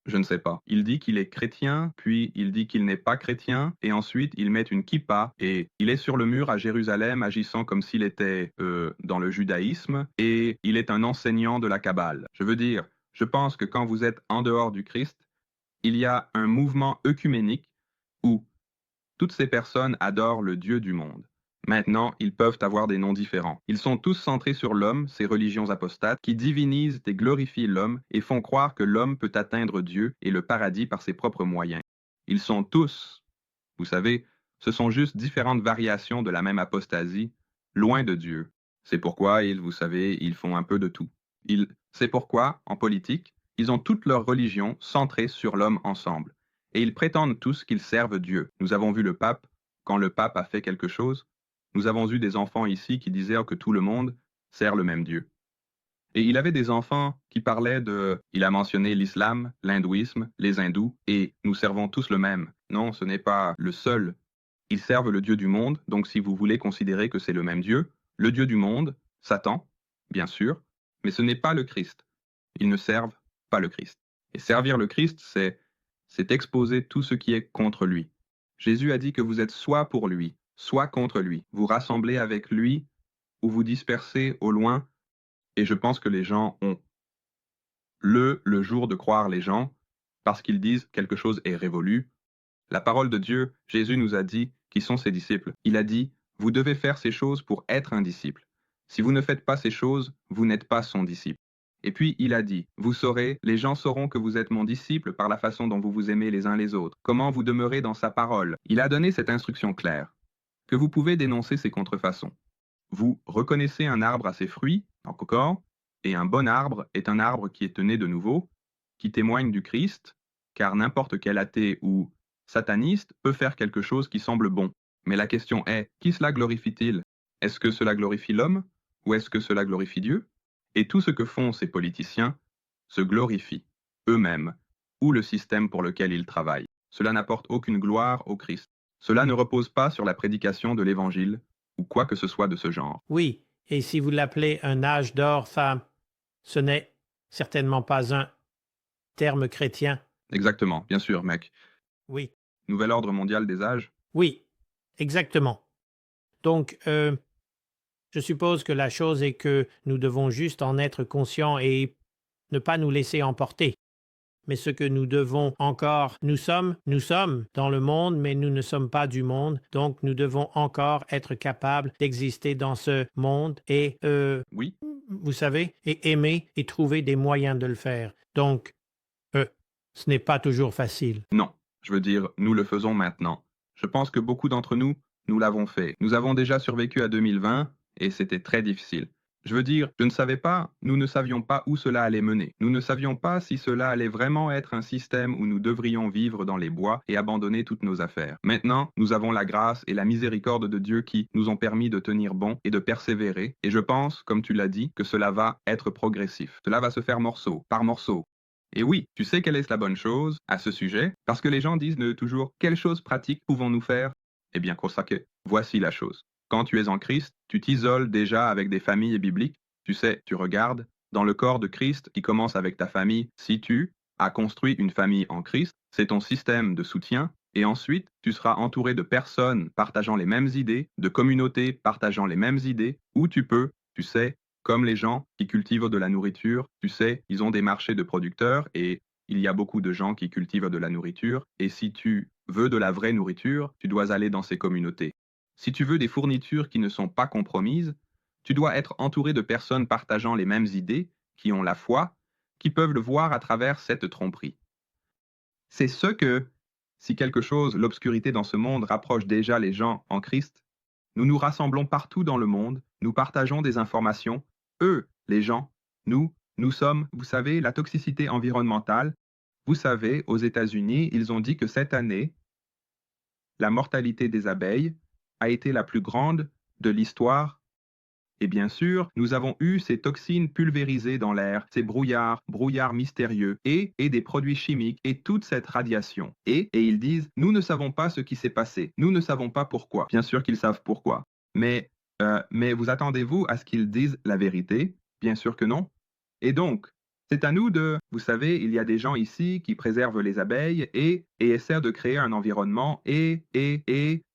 Speaker 2: je ne sais pas. Il dit qu'il est chrétien, puis il dit qu'il n'est pas chrétien, et ensuite il met une kippa, et il est sur le mur à Jérusalem agissant comme s'il était dans le judaïsme, et il est un enseignant de la Kabbale. Je veux dire, je pense que quand vous êtes en dehors du Christ, il y a un mouvement œcuménique où toutes ces personnes adorent le Dieu du monde. Maintenant, ils peuvent avoir des noms différents. Ils sont tous centrés sur l'homme, ces religions apostates, qui divinisent et glorifient l'homme et font croire que l'homme peut atteindre Dieu et le paradis par ses propres moyens. Ils sont tous, vous savez, ce sont juste différentes variations de la même apostasie, loin de Dieu. C'est pourquoi vous savez, ils font un peu de tout. C'est pourquoi, en politique, Ils ont toute leur religion centrée sur l'homme ensemble. Et ils prétendent tous qu'ils servent Dieu. Nous avons vu le pape, quand le pape a fait quelque chose. Nous avons eu des enfants ici qui disaient que tout le monde sert le même Dieu. Et il avait des enfants qui parlaient de... Il a mentionné l'islam, l'hindouisme, les hindous, et nous servons tous le même. Non, ce n'est pas le seul. Ils servent le Dieu du monde, donc si vous voulez considérer que c'est le même Dieu, le Dieu du monde, Satan, bien sûr, mais ce n'est pas le Christ. Ils ne servent pas le Christ. Et servir le Christ, c'est exposer tout ce qui est contre lui. Jésus a dit que vous êtes soit pour lui, soit contre lui. Vous rassemblez avec lui ou vous dispersez au loin. Et je pense que les gens ont le jour de croire les gens parce qu'ils disent quelque chose est révolu. La parole de Dieu, Jésus nous a dit qui sont ses disciples. Il a dit, vous devez faire ces choses pour être un disciple. Si vous ne faites pas ces choses, vous n'êtes pas son disciple. Et puis il a dit, vous saurez, les gens sauront que vous êtes mon disciple par la façon dont vous vous aimez les uns les autres, comment vous demeurez dans sa parole. Il a donné cette instruction claire, que vous pouvez dénoncer ces contrefaçons. Vous reconnaissez un arbre à ses fruits, encore, et un bon arbre est un arbre qui est né de nouveau, qui témoigne du Christ, car n'importe quel athée ou sataniste peut faire quelque chose qui semble bon. Mais la question est, qui cela glorifie-t-il? Est-ce que cela glorifie l'homme ou est-ce que cela glorifie Dieu? Et tout ce que font ces politiciens se glorifient eux-mêmes ou le système pour lequel ils travaillent. Cela n'apporte aucune gloire au Christ. Cela ne repose pas sur la prédication de l'Évangile ou quoi que ce soit de ce genre.
Speaker 1: Oui, et si vous l'appelez un âge d'or, ce n'est certainement pas un terme chrétien.
Speaker 2: Exactement, bien sûr, mec.
Speaker 1: Oui,
Speaker 2: Nouvel ordre mondial des âges.
Speaker 1: oui, exactement. Donc, je suppose que la chose est que nous devons juste en être conscients et ne pas nous laisser emporter. Mais ce que nous devons encore, nous sommes dans le monde, mais nous ne sommes pas du monde, donc nous devons encore être capables d'exister dans ce monde et,
Speaker 2: Oui,
Speaker 1: vous savez, et aimer et trouver des moyens de le faire. Donc, ce n'est pas toujours facile.
Speaker 2: non. Je veux dire, nous le faisons maintenant. Je pense que beaucoup d'entre nous, nous l'avons fait. Nous avons déjà survécu à 2020 et c'était très difficile. Je veux dire, je ne savais pas, nous ne savions pas où cela allait mener. Nous ne savions pas si cela allait vraiment être un système où nous devrions vivre dans les bois et abandonner toutes nos affaires. Maintenant, nous avons la grâce et la miséricorde de Dieu qui nous ont permis de tenir bon et de persévérer. Et je pense, comme tu l'as dit, que cela va être progressif. Cela va se faire morceau par morceau. Et oui, tu sais quelle est la bonne chose à ce sujet? Parce que les gens disent toujours quelle chose pratique pouvons-nous faire? Eh bien, consacré, voici la chose. Quand tu es en Christ, tu t'isoles déjà avec des familles bibliques. Tu sais, tu regardes dans le corps de Christ qui commence avec ta famille. Si tu as construit une famille en Christ, c'est ton système de soutien. Et ensuite, tu seras entouré de personnes partageant les mêmes idées, de communautés partageant les mêmes idées, où tu peux, tu sais, comme les gens qui cultivent de la nourriture, tu sais, ils ont des marchés de producteurs et il y a beaucoup de gens qui cultivent de la nourriture. Et si tu veux de la vraie nourriture, tu dois aller dans ces communautés. Si tu veux des fournitures qui ne sont pas compromises, tu dois être entouré de personnes partageant les mêmes idées, qui ont la foi, qui peuvent le voir à travers cette tromperie. C'est ce que, si quelque chose, l'obscurité dans ce monde rapproche déjà les gens en Christ, nous nous rassemblons partout dans le monde, nous partageons des informations. Eux, les gens, nous sommes, vous savez, la toxicité environnementale. Vous savez, aux États-Unis, ils ont dit que cette année, la mortalité des abeilles a été la plus grande de l'histoire. Et bien sûr, nous avons eu ces toxines pulvérisées dans l'air, ces brouillards mystérieux, et des produits chimiques, et toute cette radiation. Et ils disent, nous ne savons pas ce qui s'est passé, nous ne savons pas pourquoi. Bien sûr qu'ils savent pourquoi. Mais vous attendez-vous à ce qu'ils disent la vérité? Bien sûr que non. Et donc, c'est à nous vous savez, il y a des gens ici qui préservent les abeilles et essaient de créer un environnement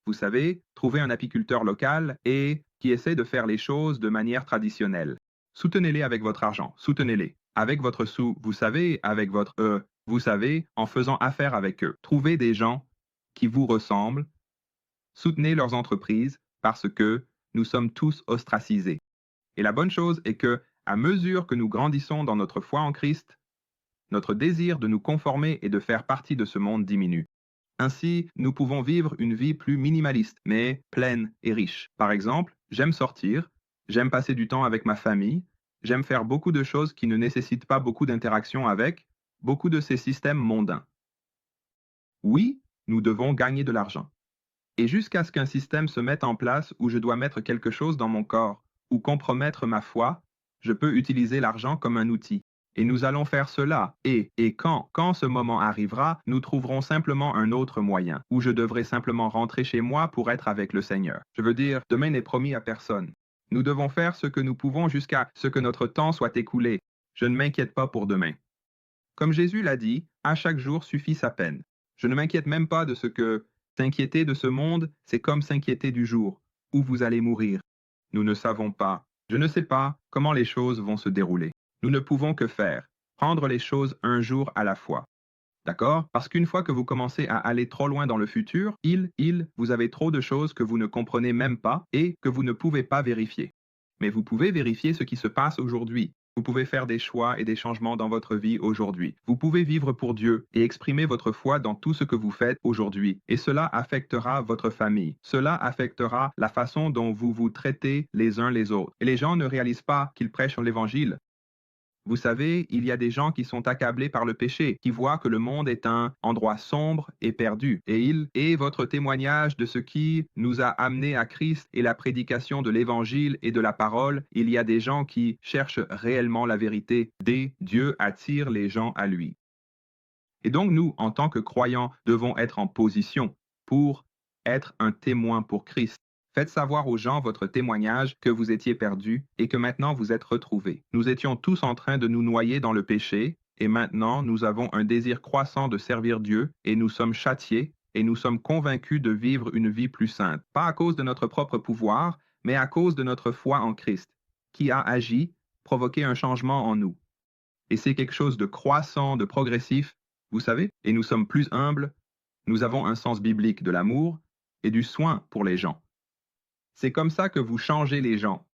Speaker 2: vous savez, trouver un apiculteur local et qui essaie de faire les choses de manière traditionnelle. Soutenez-les avec votre argent, soutenez-les. Avec votre sou, vous savez, avec votre vous savez, en faisant affaire avec eux. Trouvez des gens qui vous ressemblent, soutenez leurs entreprises parce que nous sommes tous ostracisés. Et la bonne chose est que, à mesure que nous grandissons dans notre foi en Christ, notre désir de nous conformer et de faire partie de ce monde diminue. Ainsi, nous pouvons vivre une vie plus minimaliste, mais pleine et riche. Par exemple, j'aime sortir, j'aime passer du temps avec ma famille, j'aime faire beaucoup de choses qui ne nécessitent pas beaucoup d'interaction avec, beaucoup de ces systèmes mondains. Oui, nous devons gagner de l'argent. Et jusqu'à ce qu'un système se mette en place où je dois mettre quelque chose dans mon corps ou compromettre ma foi, je peux utiliser l'argent comme un outil. Et nous allons faire cela. Et quand ce moment arrivera, nous trouverons simplement un autre moyen, où je devrai simplement rentrer chez moi pour être avec le Seigneur. Je veux dire, demain n'est promis à personne. Nous devons faire ce que nous pouvons jusqu'à ce que notre temps soit écoulé. Je ne m'inquiète pas pour demain. Comme Jésus l'a dit, à chaque jour suffit sa peine. Je ne m'inquiète même pas de ce que s'inquiéter de ce monde, c'est comme s'inquiéter du jour où vous allez mourir. Nous ne savons pas, je ne sais pas comment les choses vont se dérouler. Nous ne pouvons que faire, prendre les choses un jour à la fois. D'accord? Parce qu'une fois que vous commencez à aller trop loin dans le futur, vous avez trop de choses que vous ne comprenez même pas et que vous ne pouvez pas vérifier. Mais vous pouvez vérifier ce qui se passe aujourd'hui. Vous pouvez faire des choix et des changements dans votre vie aujourd'hui. Vous pouvez vivre pour Dieu et exprimer votre foi dans tout ce que vous faites aujourd'hui. Et cela affectera votre famille. Cela affectera la façon dont vous vous traitez les uns les autres. Et les gens ne réalisent pas qu'ils prêchent l'Évangile. Vous savez, il y a des gens qui sont accablés par le péché, qui voient que le monde est un endroit sombre et perdu. Et votre témoignage de ce qui nous a amenés à Christ et la prédication de l'Évangile et de la parole, il y a des gens qui cherchent réellement la vérité. Dieu attire les gens à lui. Et donc nous, en tant que croyants, devons être en position pour être un témoin pour Christ. Faites savoir aux gens votre témoignage que vous étiez perdus et que maintenant vous êtes retrouvés. Nous étions tous en train de nous noyer dans le péché et maintenant nous avons un désir croissant de servir Dieu et nous sommes châtiés et nous sommes convaincus de vivre une vie plus sainte. Pas à cause de notre propre pouvoir, mais à cause de notre foi en Christ, qui a agi, provoqué un changement en nous. Et c'est quelque chose de croissant, de progressif, vous savez, et nous sommes plus humbles, nous avons un sens biblique de l'amour et du soin pour les gens. C'est comme ça que vous changez les gens.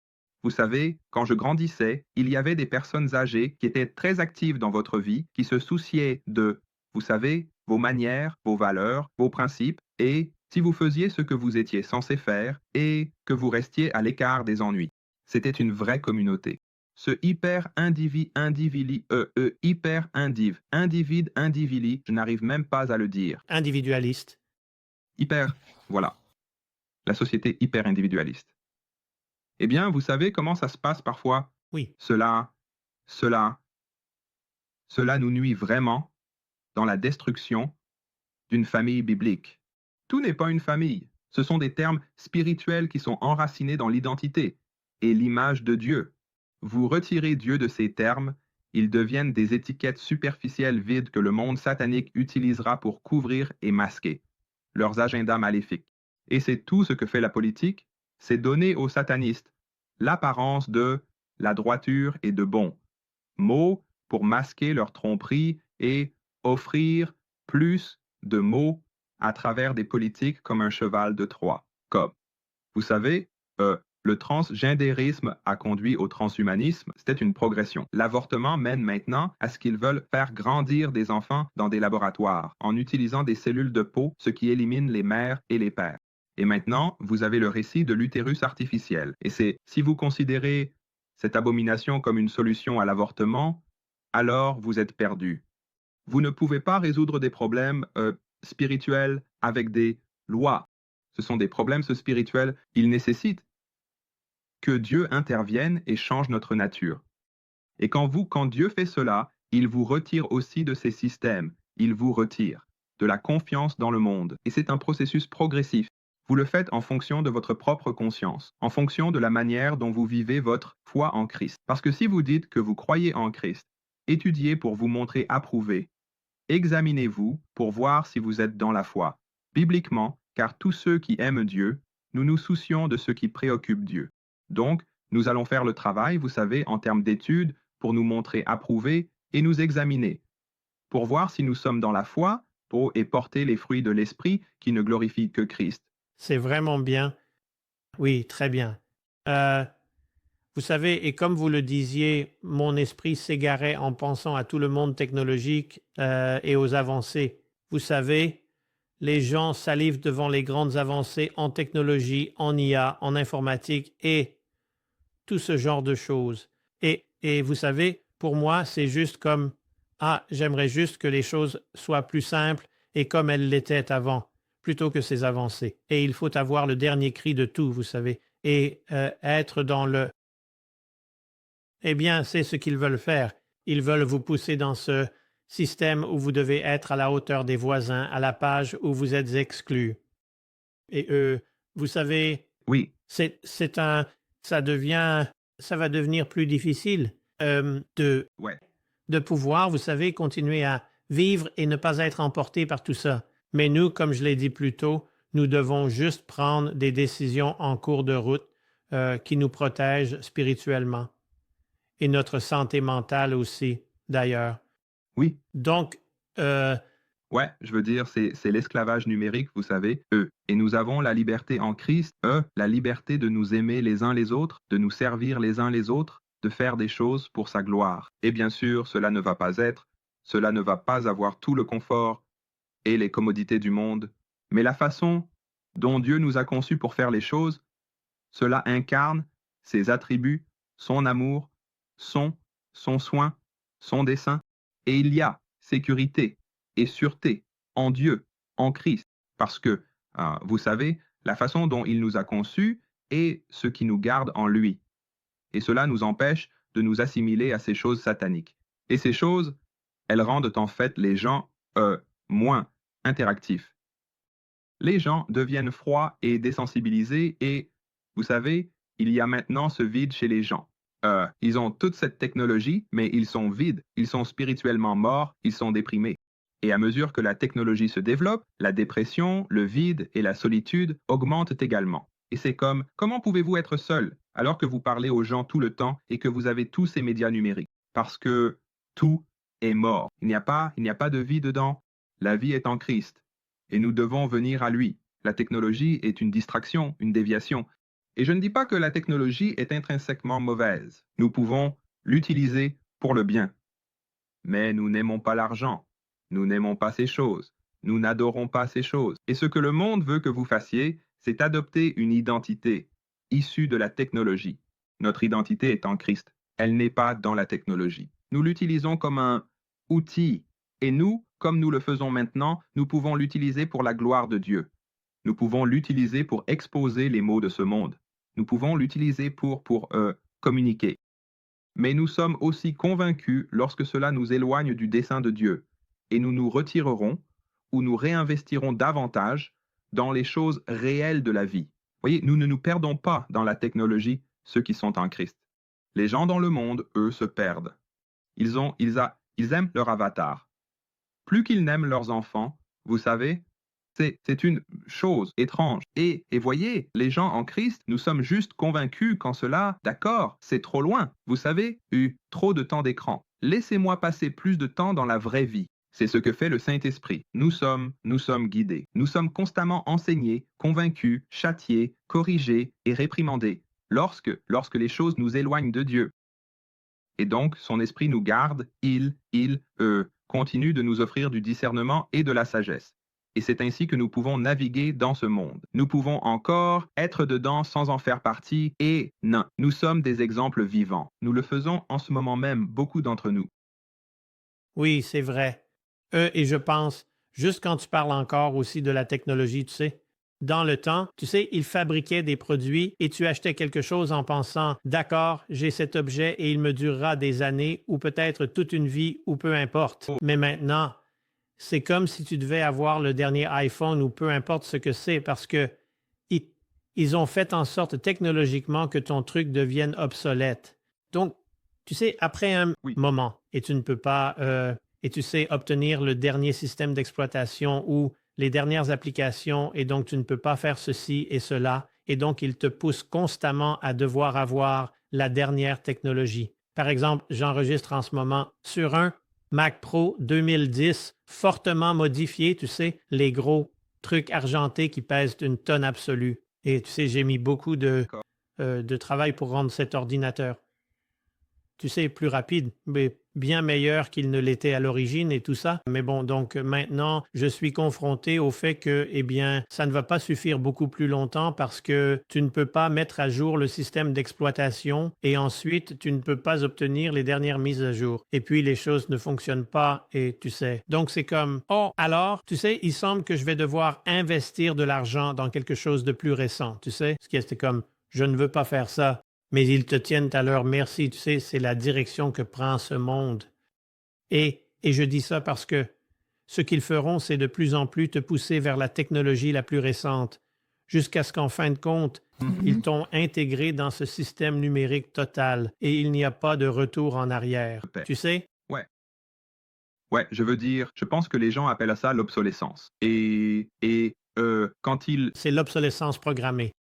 Speaker 2: Vous savez, quand je grandissais, il y avait des personnes âgées qui étaient très actives dans votre vie, qui se souciaient de, vous savez, vos manières, vos valeurs, vos principes, et si vous faisiez ce que vous étiez censé faire et que vous restiez à l'écart des ennuis. C'était une vraie communauté. Ce individe, je n'arrive même pas à le dire.
Speaker 1: Individualiste.
Speaker 2: Voilà. La société hyper individualiste. Eh bien, vous savez comment ça se passe parfois?
Speaker 1: Oui.
Speaker 2: Cela nous nuit vraiment dans la destruction d'une famille biblique. Tout n'est pas une famille. Ce sont des termes spirituels qui sont enracinés dans l'identité et l'image de Dieu. Vous retirez Dieu de ces termes, ils deviennent des étiquettes superficielles vides que le monde satanique utilisera pour couvrir et masquer leurs agendas maléfiques. Et c'est tout ce que fait la politique, c'est donner aux satanistes l'apparence de la droiture et de bon, mots pour masquer leur tromperie et offrir plus de mots à travers des politiques comme un cheval de Troie. Comme, vous savez, le transgendérisme a conduit au transhumanisme, c'était une progression. L'avortement mène maintenant à ce qu'ils veulent faire grandir des enfants dans des laboratoires en utilisant des cellules de peau, ce qui élimine les mères et les pères. Et maintenant, vous avez le récit de l'utérus artificiel. Et si vous considérez cette abomination comme une solution à l'avortement, alors vous êtes perdu. Vous ne pouvez pas résoudre des problèmes spirituels avec des lois. Ce sont des problèmes spirituels. Ils nécessitent que Dieu intervienne et change notre nature. Et quand Dieu fait cela, il vous retire aussi de ces systèmes. Il vous retire de la confiance dans le monde. Et c'est un processus progressif. Vous le faites en fonction de votre propre conscience, en fonction de la manière dont vous vivez votre foi en Christ. Parce que si vous dites que vous croyez en Christ, étudiez pour vous montrer approuvé. Examinez-vous pour voir si vous êtes dans la foi. Bibliquement, car tous ceux qui aiment Dieu, nous nous soucions de ce qui préoccupe Dieu. Donc, nous allons faire le travail, vous savez, en termes d'études, pour nous montrer approuvés et nous examiner, pour voir si nous sommes dans la foi et porter les fruits de l'Esprit qui ne glorifient que Christ.
Speaker 1: C'est vraiment bien. Oui, très bien. Vous savez, et comme vous le disiez, mon esprit s'égarait en pensant à tout le monde technologique et aux avancées. Vous savez, les gens salivent devant les grandes avancées en technologie, en IA, en informatique et tout ce genre de choses. Et vous savez, pour moi, c'est juste comme Ah, j'aimerais juste que les choses soient plus simples et comme elles l'étaient avant, plutôt que ces avancées. Et il faut avoir le dernier cri de tout, vous savez, et être dans le... Eh bien, c'est ce qu'ils veulent faire. Ils veulent vous pousser dans ce système où vous devez être à la hauteur des voisins, à la page où vous êtes exclus. Et eux, vous savez,
Speaker 2: Oui,
Speaker 1: c'est un... Ça devient... Ça va devenir plus difficile
Speaker 2: ouais,
Speaker 1: de pouvoir, vous savez, continuer à vivre et ne pas être emporté par tout ça. Mais nous, comme je l'ai dit plus tôt, nous devons juste prendre des décisions en cours de route qui nous protègent spirituellement et notre santé mentale aussi, d'ailleurs.
Speaker 2: oui,
Speaker 1: Donc, euh,
Speaker 2: ouais, je veux dire, c'est l'esclavage numérique, vous savez, eux. Et nous avons la liberté en Christ, eux, la liberté de nous aimer les uns les autres, de nous servir les uns les autres, de faire des choses pour sa gloire. Et bien sûr, cela ne va pas avoir tout le confort et les commodités du monde, mais la façon dont Dieu nous a conçus pour faire les choses, cela incarne ses attributs, son amour, son, son soin, son dessein, et il y a sécurité et sûreté en Dieu, en Christ, parce que, vous savez, la façon dont il nous a conçus est ce qui nous garde en lui, et cela nous empêche de nous assimiler à ces choses sataniques. Et ces choses, elles rendent en fait les gens moins interactifs. Les gens deviennent froids et désensibilisés et, vous savez, il y a maintenant ce vide chez les gens. Ils ont toute cette technologie, mais ils sont vides, ils sont spirituellement morts, ils sont déprimés. Et à mesure que la technologie se développe, la dépression, le vide et la solitude augmentent également. Et c'est comme, comment pouvez-vous être seul alors que vous parlez aux gens tout le temps et que vous avez tous ces médias numériques? Parce que tout est mort. Il n'y a pas de vie dedans. La vie est en Christ. Et nous devons venir à lui. La technologie est une distraction, une déviation. Et je ne dis pas que la technologie est intrinsèquement mauvaise. Nous pouvons l'utiliser pour le bien. Mais nous n'aimons pas l'argent. Nous n'aimons pas ces choses. Nous n'adorons pas ces choses. Et ce que le monde veut que vous fassiez, c'est adopter une identité issue de la technologie. Notre identité est en Christ. Elle n'est pas dans la technologie. Nous l'utilisons comme un outil. Et nous, comme nous le faisons maintenant, nous pouvons l'utiliser pour la gloire de Dieu. Nous pouvons l'utiliser pour exposer les maux de ce monde. Nous pouvons l'utiliser pour communiquer. Mais nous sommes aussi convaincus lorsque cela nous éloigne du dessein de Dieu, et nous nous retirerons ou nous réinvestirons davantage dans les choses réelles de la vie. Voyez, nous ne nous perdons pas dans la technologie, ceux qui sont en Christ. Les gens dans le monde, eux, se perdent. Ils aiment leur avatar. Plus qu'ils n'aiment leurs enfants, vous savez, c'est une chose étrange. Et voyez, les gens en Christ, nous sommes juste convaincus qu'en cela, d'accord, c'est trop loin. Vous savez, eu trop de temps d'écran. Laissez-moi passer plus de temps dans la vraie vie. C'est ce que fait le Saint-Esprit. Nous sommes guidés. Nous sommes constamment enseignés, convaincus, châtiés, corrigés et réprimandés lorsque les choses nous éloignent de Dieu. Et donc, son esprit nous garde, continue de nous offrir du discernement et de la sagesse. Et c'est ainsi que nous pouvons naviguer dans ce monde. Nous pouvons encore être dedans sans en faire partie et non, nous sommes des exemples vivants. Nous le faisons en ce moment même, beaucoup d'entre nous.
Speaker 1: oui, c'est vrai. Et je pense, juste quand tu parles encore aussi de la technologie, tu sais, dans le temps, tu sais, ils fabriquaient des produits et tu achetais quelque chose en pensant, d'accord, j'ai cet objet et il me durera des années ou peut-être toute une vie ou peu importe. Mais maintenant, c'est comme si tu devais avoir le dernier iPhone ou peu importe ce que c'est parce que ils, ils ont fait en sorte technologiquement que ton truc devienne obsolète. Donc, tu sais, après un
Speaker 2: Oui,
Speaker 1: moment, et tu ne peux pas, et tu sais, obtenir le dernier système d'exploitation ou les dernières applications, et donc tu ne peux pas faire ceci et cela, et donc ils te poussent constamment à devoir avoir la dernière technologie. Par exemple, j'enregistre en ce moment sur un Mac Pro 2010, fortement modifié, tu sais, les gros trucs argentés qui pèsent une tonne absolue. Et tu sais, j'ai mis beaucoup
Speaker 2: d'accord.
Speaker 1: de travail pour rendre cet ordinateur, tu sais, plus rapide. Mais bien meilleur qu'il ne l'était à l'origine et tout ça. Mais bon, donc maintenant, je suis confronté au fait que, eh bien, ça ne va pas suffire beaucoup plus longtemps parce que tu ne peux pas mettre à jour le système d'exploitation et ensuite, tu ne peux pas obtenir les dernières mises à jour. Et puis, les choses ne fonctionnent pas et tu sais. Donc, c'est comme, oh, alors, tu sais, il semble que je vais devoir investir de l'argent dans quelque chose de plus récent, tu sais. Ce qui est comme, je ne veux pas faire ça. Mais ils te tiennent à leur merci, tu sais, c'est la direction que prend ce monde. Et je dis ça parce que ce qu'ils feront, c'est de plus en plus te pousser vers la technologie la plus récente, jusqu'à ce qu'en fin de compte, ils t'ont intégré dans ce système numérique total et il n'y a pas de retour en arrière.
Speaker 2: paix.
Speaker 1: Tu sais?
Speaker 2: Ouais. Ouais, je veux dire, je pense que les gens appellent ça l'obsolescence. Quand ils...
Speaker 1: C'est l'obsolescence programmée.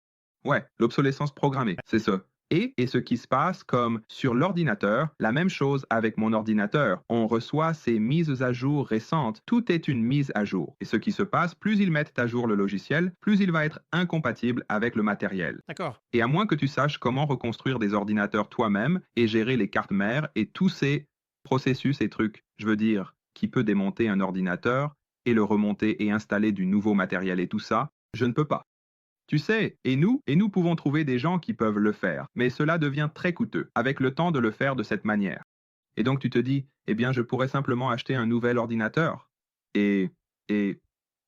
Speaker 2: Ouais, l'obsolescence programmée, c'est ça. Et ce qui se passe comme sur l'ordinateur, la même chose avec mon ordinateur. On reçoit ces mises à jour récentes. Tout est une mise à jour. Et ce qui se passe, plus ils mettent à jour le logiciel, plus il va être incompatible avec le matériel.
Speaker 1: D'accord.
Speaker 2: Et à moins que tu saches comment reconstruire des ordinateurs toi-même et gérer les cartes mères et tous ces processus et trucs, je veux dire, qui peut démonter un ordinateur et le remonter et installer du nouveau matériel et tout ça, je ne peux pas. Tu sais, et nous pouvons trouver des gens qui peuvent le faire, mais cela devient très coûteux, avec le temps de le faire de cette manière. Et donc tu te dis, eh bien je pourrais simplement acheter un nouvel ordinateur. Et, et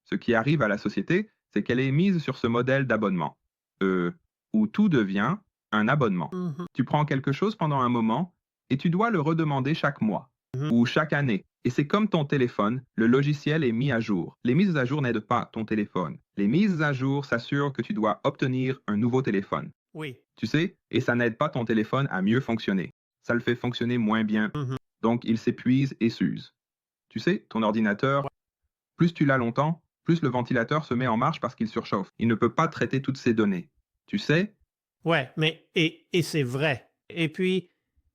Speaker 2: ce qui arrive à la société, c'est qu'elle est mise sur ce modèle d'abonnement, où tout devient un abonnement.
Speaker 1: Mhm.
Speaker 2: Tu prends quelque chose pendant un moment et tu dois le redemander chaque mois ou chaque année. Et c'est comme ton téléphone, le logiciel est mis à jour. Les mises à jour n'aident pas ton téléphone. Les mises à jour s'assurent que tu dois obtenir un nouveau téléphone.
Speaker 1: Oui.
Speaker 2: Tu sais, et ça n'aide pas ton téléphone à mieux fonctionner. Ça le fait fonctionner moins bien.
Speaker 1: Mhm.
Speaker 2: Donc il s'épuise et s'use. Tu sais, ton ordinateur, plus tu l'as longtemps, plus le ventilateur se met en marche parce qu'il surchauffe. Il ne peut pas traiter toutes ces données. Tu sais?
Speaker 1: Ouais, mais et c'est vrai. Et puis,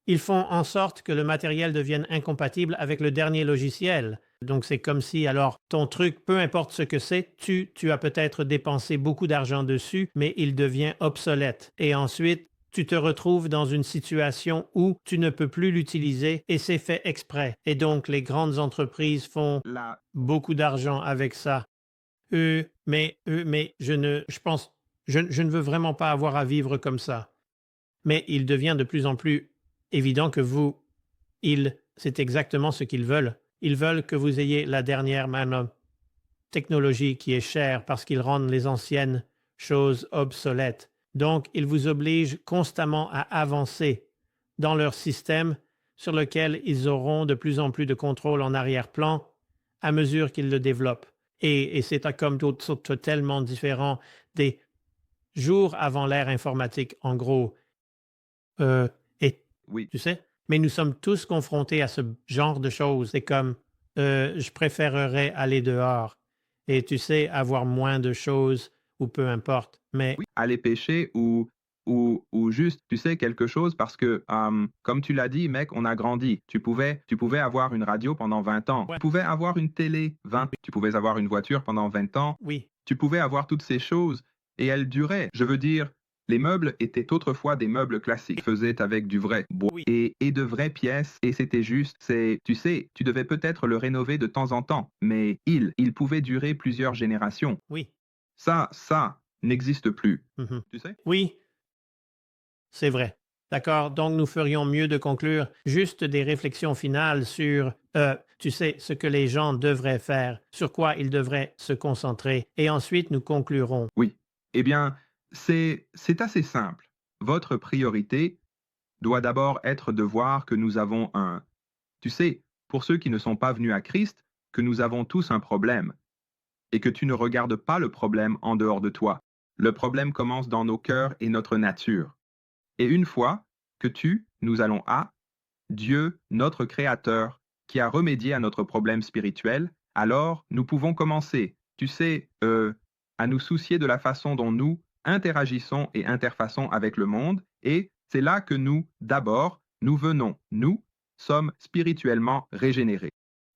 Speaker 1: ils font en sorte que le matériel devienne incompatible avec le dernier logiciel. Donc, c'est comme si, alors, ton truc, peu importe ce que c'est, tu as peut-être dépensé beaucoup d'argent dessus, mais il devient obsolète. Et ensuite, tu te retrouves dans une situation où tu ne peux plus l'utiliser et c'est fait exprès. Et donc, les grandes entreprises font
Speaker 2: La...
Speaker 1: beaucoup d'argent avec ça. Mais je pense, je ne veux vraiment pas avoir à vivre comme ça. Mais il devient de plus en plus évident que c'est exactement ce qu'ils veulent. Ils veulent que vous ayez la dernière technologie qui est chère parce qu'ils rendent les anciennes choses obsolètes. Donc, ils vous obligent constamment à avancer dans leur système sur lequel ils auront de plus en plus de contrôle en arrière-plan à mesure qu'ils le développent. Et c'est comme totalement différent des jours avant l'ère informatique, en gros. Et
Speaker 2: Oui.
Speaker 1: tu sais, mais nous sommes tous confrontés à ce genre de choses. C'est comme, je préférerais aller dehors et tu sais, avoir moins de choses ou peu importe. Mais
Speaker 2: Oui, aller pêcher ou juste, tu sais, quelque chose parce que, comme tu l'as dit, mec, on a grandi. Tu pouvais avoir une radio pendant 20 ans.
Speaker 1: ouais,
Speaker 2: Tu pouvais avoir une télé 20. Tu pouvais avoir une voiture pendant 20 ans.
Speaker 1: oui,
Speaker 2: Tu pouvais avoir toutes ces choses et elles duraient. Je veux dire, les meubles étaient autrefois des meubles classiques, faisaient avec du vrai bois
Speaker 1: oui,
Speaker 2: et de vraies pièces et c'était juste, tu sais, tu devais peut-être le rénover de temps en temps, mais il pouvait durer plusieurs générations.
Speaker 1: oui,
Speaker 2: Ça n'existe plus.
Speaker 1: mhm,
Speaker 2: Tu sais?
Speaker 1: oui, c'est vrai. D'accord, donc nous ferions mieux de conclure juste des réflexions finales sur, tu sais, ce que les gens devraient faire, sur quoi ils devraient se concentrer, et ensuite nous conclurons.
Speaker 2: Oui. Eh bien, c'est assez simple. Votre priorité doit d'abord être de voir que nous avons un... Tu sais, pour ceux qui ne sont pas venus à Christ, que nous avons tous un problème et que tu ne regardes pas le problème en dehors de toi. Le problème commence dans nos cœurs et notre nature. Et une fois que nous allons à Dieu, notre Créateur, qui a remédié à notre problème spirituel, alors nous pouvons commencer, tu sais, à nous soucier de la façon dont nous interagissons et interfaçons avec le monde, et c'est là que d'abord, nous sommes spirituellement régénérés.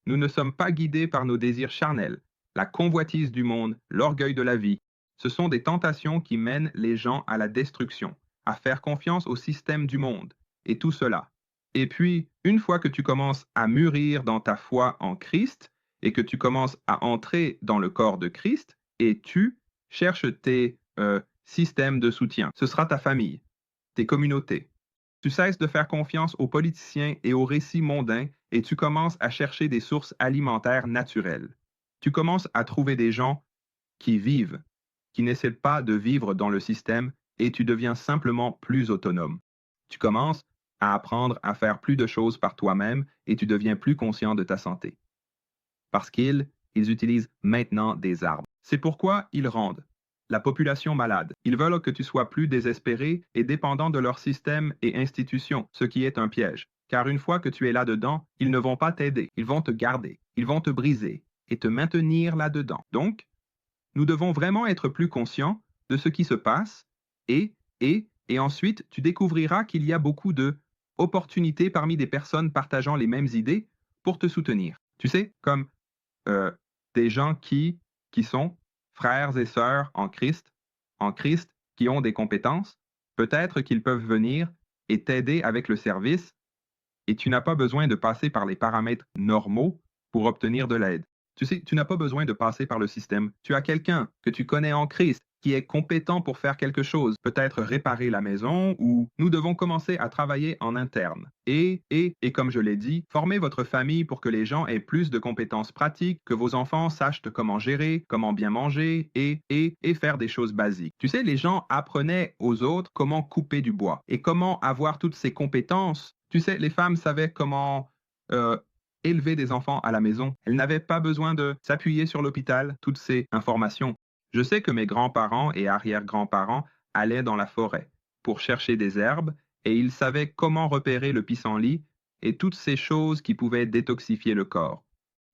Speaker 2: Nous ne sommes pas guidés par nos désirs charnels, la convoitise du monde, l'orgueil de la vie. Ce sont des tentations qui mènent les gens à la destruction, à faire confiance au système du monde, et tout cela. Et puis, une fois que tu commences à mûrir dans ta foi en Christ et que tu commences à entrer dans le corps de Christ, et tu cherches tes systèmes de soutien. Ce sera ta famille, tes communautés. Tu cesses de faire confiance aux politiciens et aux récits mondains et tu commences à chercher des sources alimentaires naturelles. Tu commences à trouver des gens qui vivent, qui n'essaient pas de vivre dans le système et tu deviens simplement plus autonome. Tu commences à apprendre à faire plus de choses par toi-même et tu deviens plus conscient de ta santé. Parce ils utilisent maintenant des arbres. C'est pourquoi ils rendent la population malade. Ils veulent que tu sois plus désespéré et dépendant de leur système et institutions, ce qui est un piège. Car une fois que tu es là-dedans, ils ne vont pas t'aider, ils vont te garder, ils vont te briser et te maintenir là-dedans. Donc, nous devons vraiment être plus conscients de ce qui se passe et ensuite, tu découvriras qu'il y a beaucoup de opportunités parmi des personnes partageant les mêmes idées pour te soutenir. Tu sais, comme euh, des gens qui sont frères et sœurs en Christ, qui ont des compétences, peut-être qu'ils peuvent venir et t'aider avec le service et tu n'as pas besoin de passer par les paramètres normaux pour obtenir de l'aide. Tu sais, tu n'as pas besoin de passer par le système. Tu as quelqu'un que tu connais en Christ qui est compétent pour faire quelque chose, peut-être réparer la maison ou nous devons commencer à travailler en interne. Et comme je l'ai dit, formez votre famille pour que les gens aient plus de compétences pratiques, que vos enfants sachent comment gérer, comment bien manger et faire des choses basiques. Tu sais, les gens apprenaient aux autres comment couper du bois et comment avoir toutes ces compétences. Tu sais, les femmes savaient comment euh, élever des enfants à la maison. Elles n'avaient pas besoin de s'appuyer sur l'hôpital, toutes ces informations. Je sais que mes grands-parents et arrière-grands-parents allaient dans la forêt pour chercher des herbes et ils savaient comment repérer le pissenlit et toutes ces choses qui pouvaient détoxifier le corps.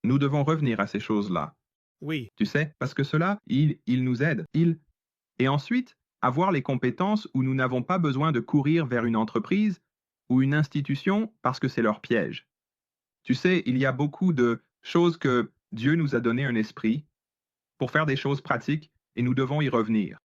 Speaker 2: Nous devons revenir à ces choses-là.
Speaker 1: Oui,
Speaker 2: Tu sais, parce que cela, il nous aide. Et ensuite, avoir les compétences où nous n'avons pas besoin de courir vers une entreprise ou une institution parce que c'est leur piège. Tu sais, il y a beaucoup de choses que Dieu nous a donné un esprit pour faire des choses pratiques et nous devons y revenir.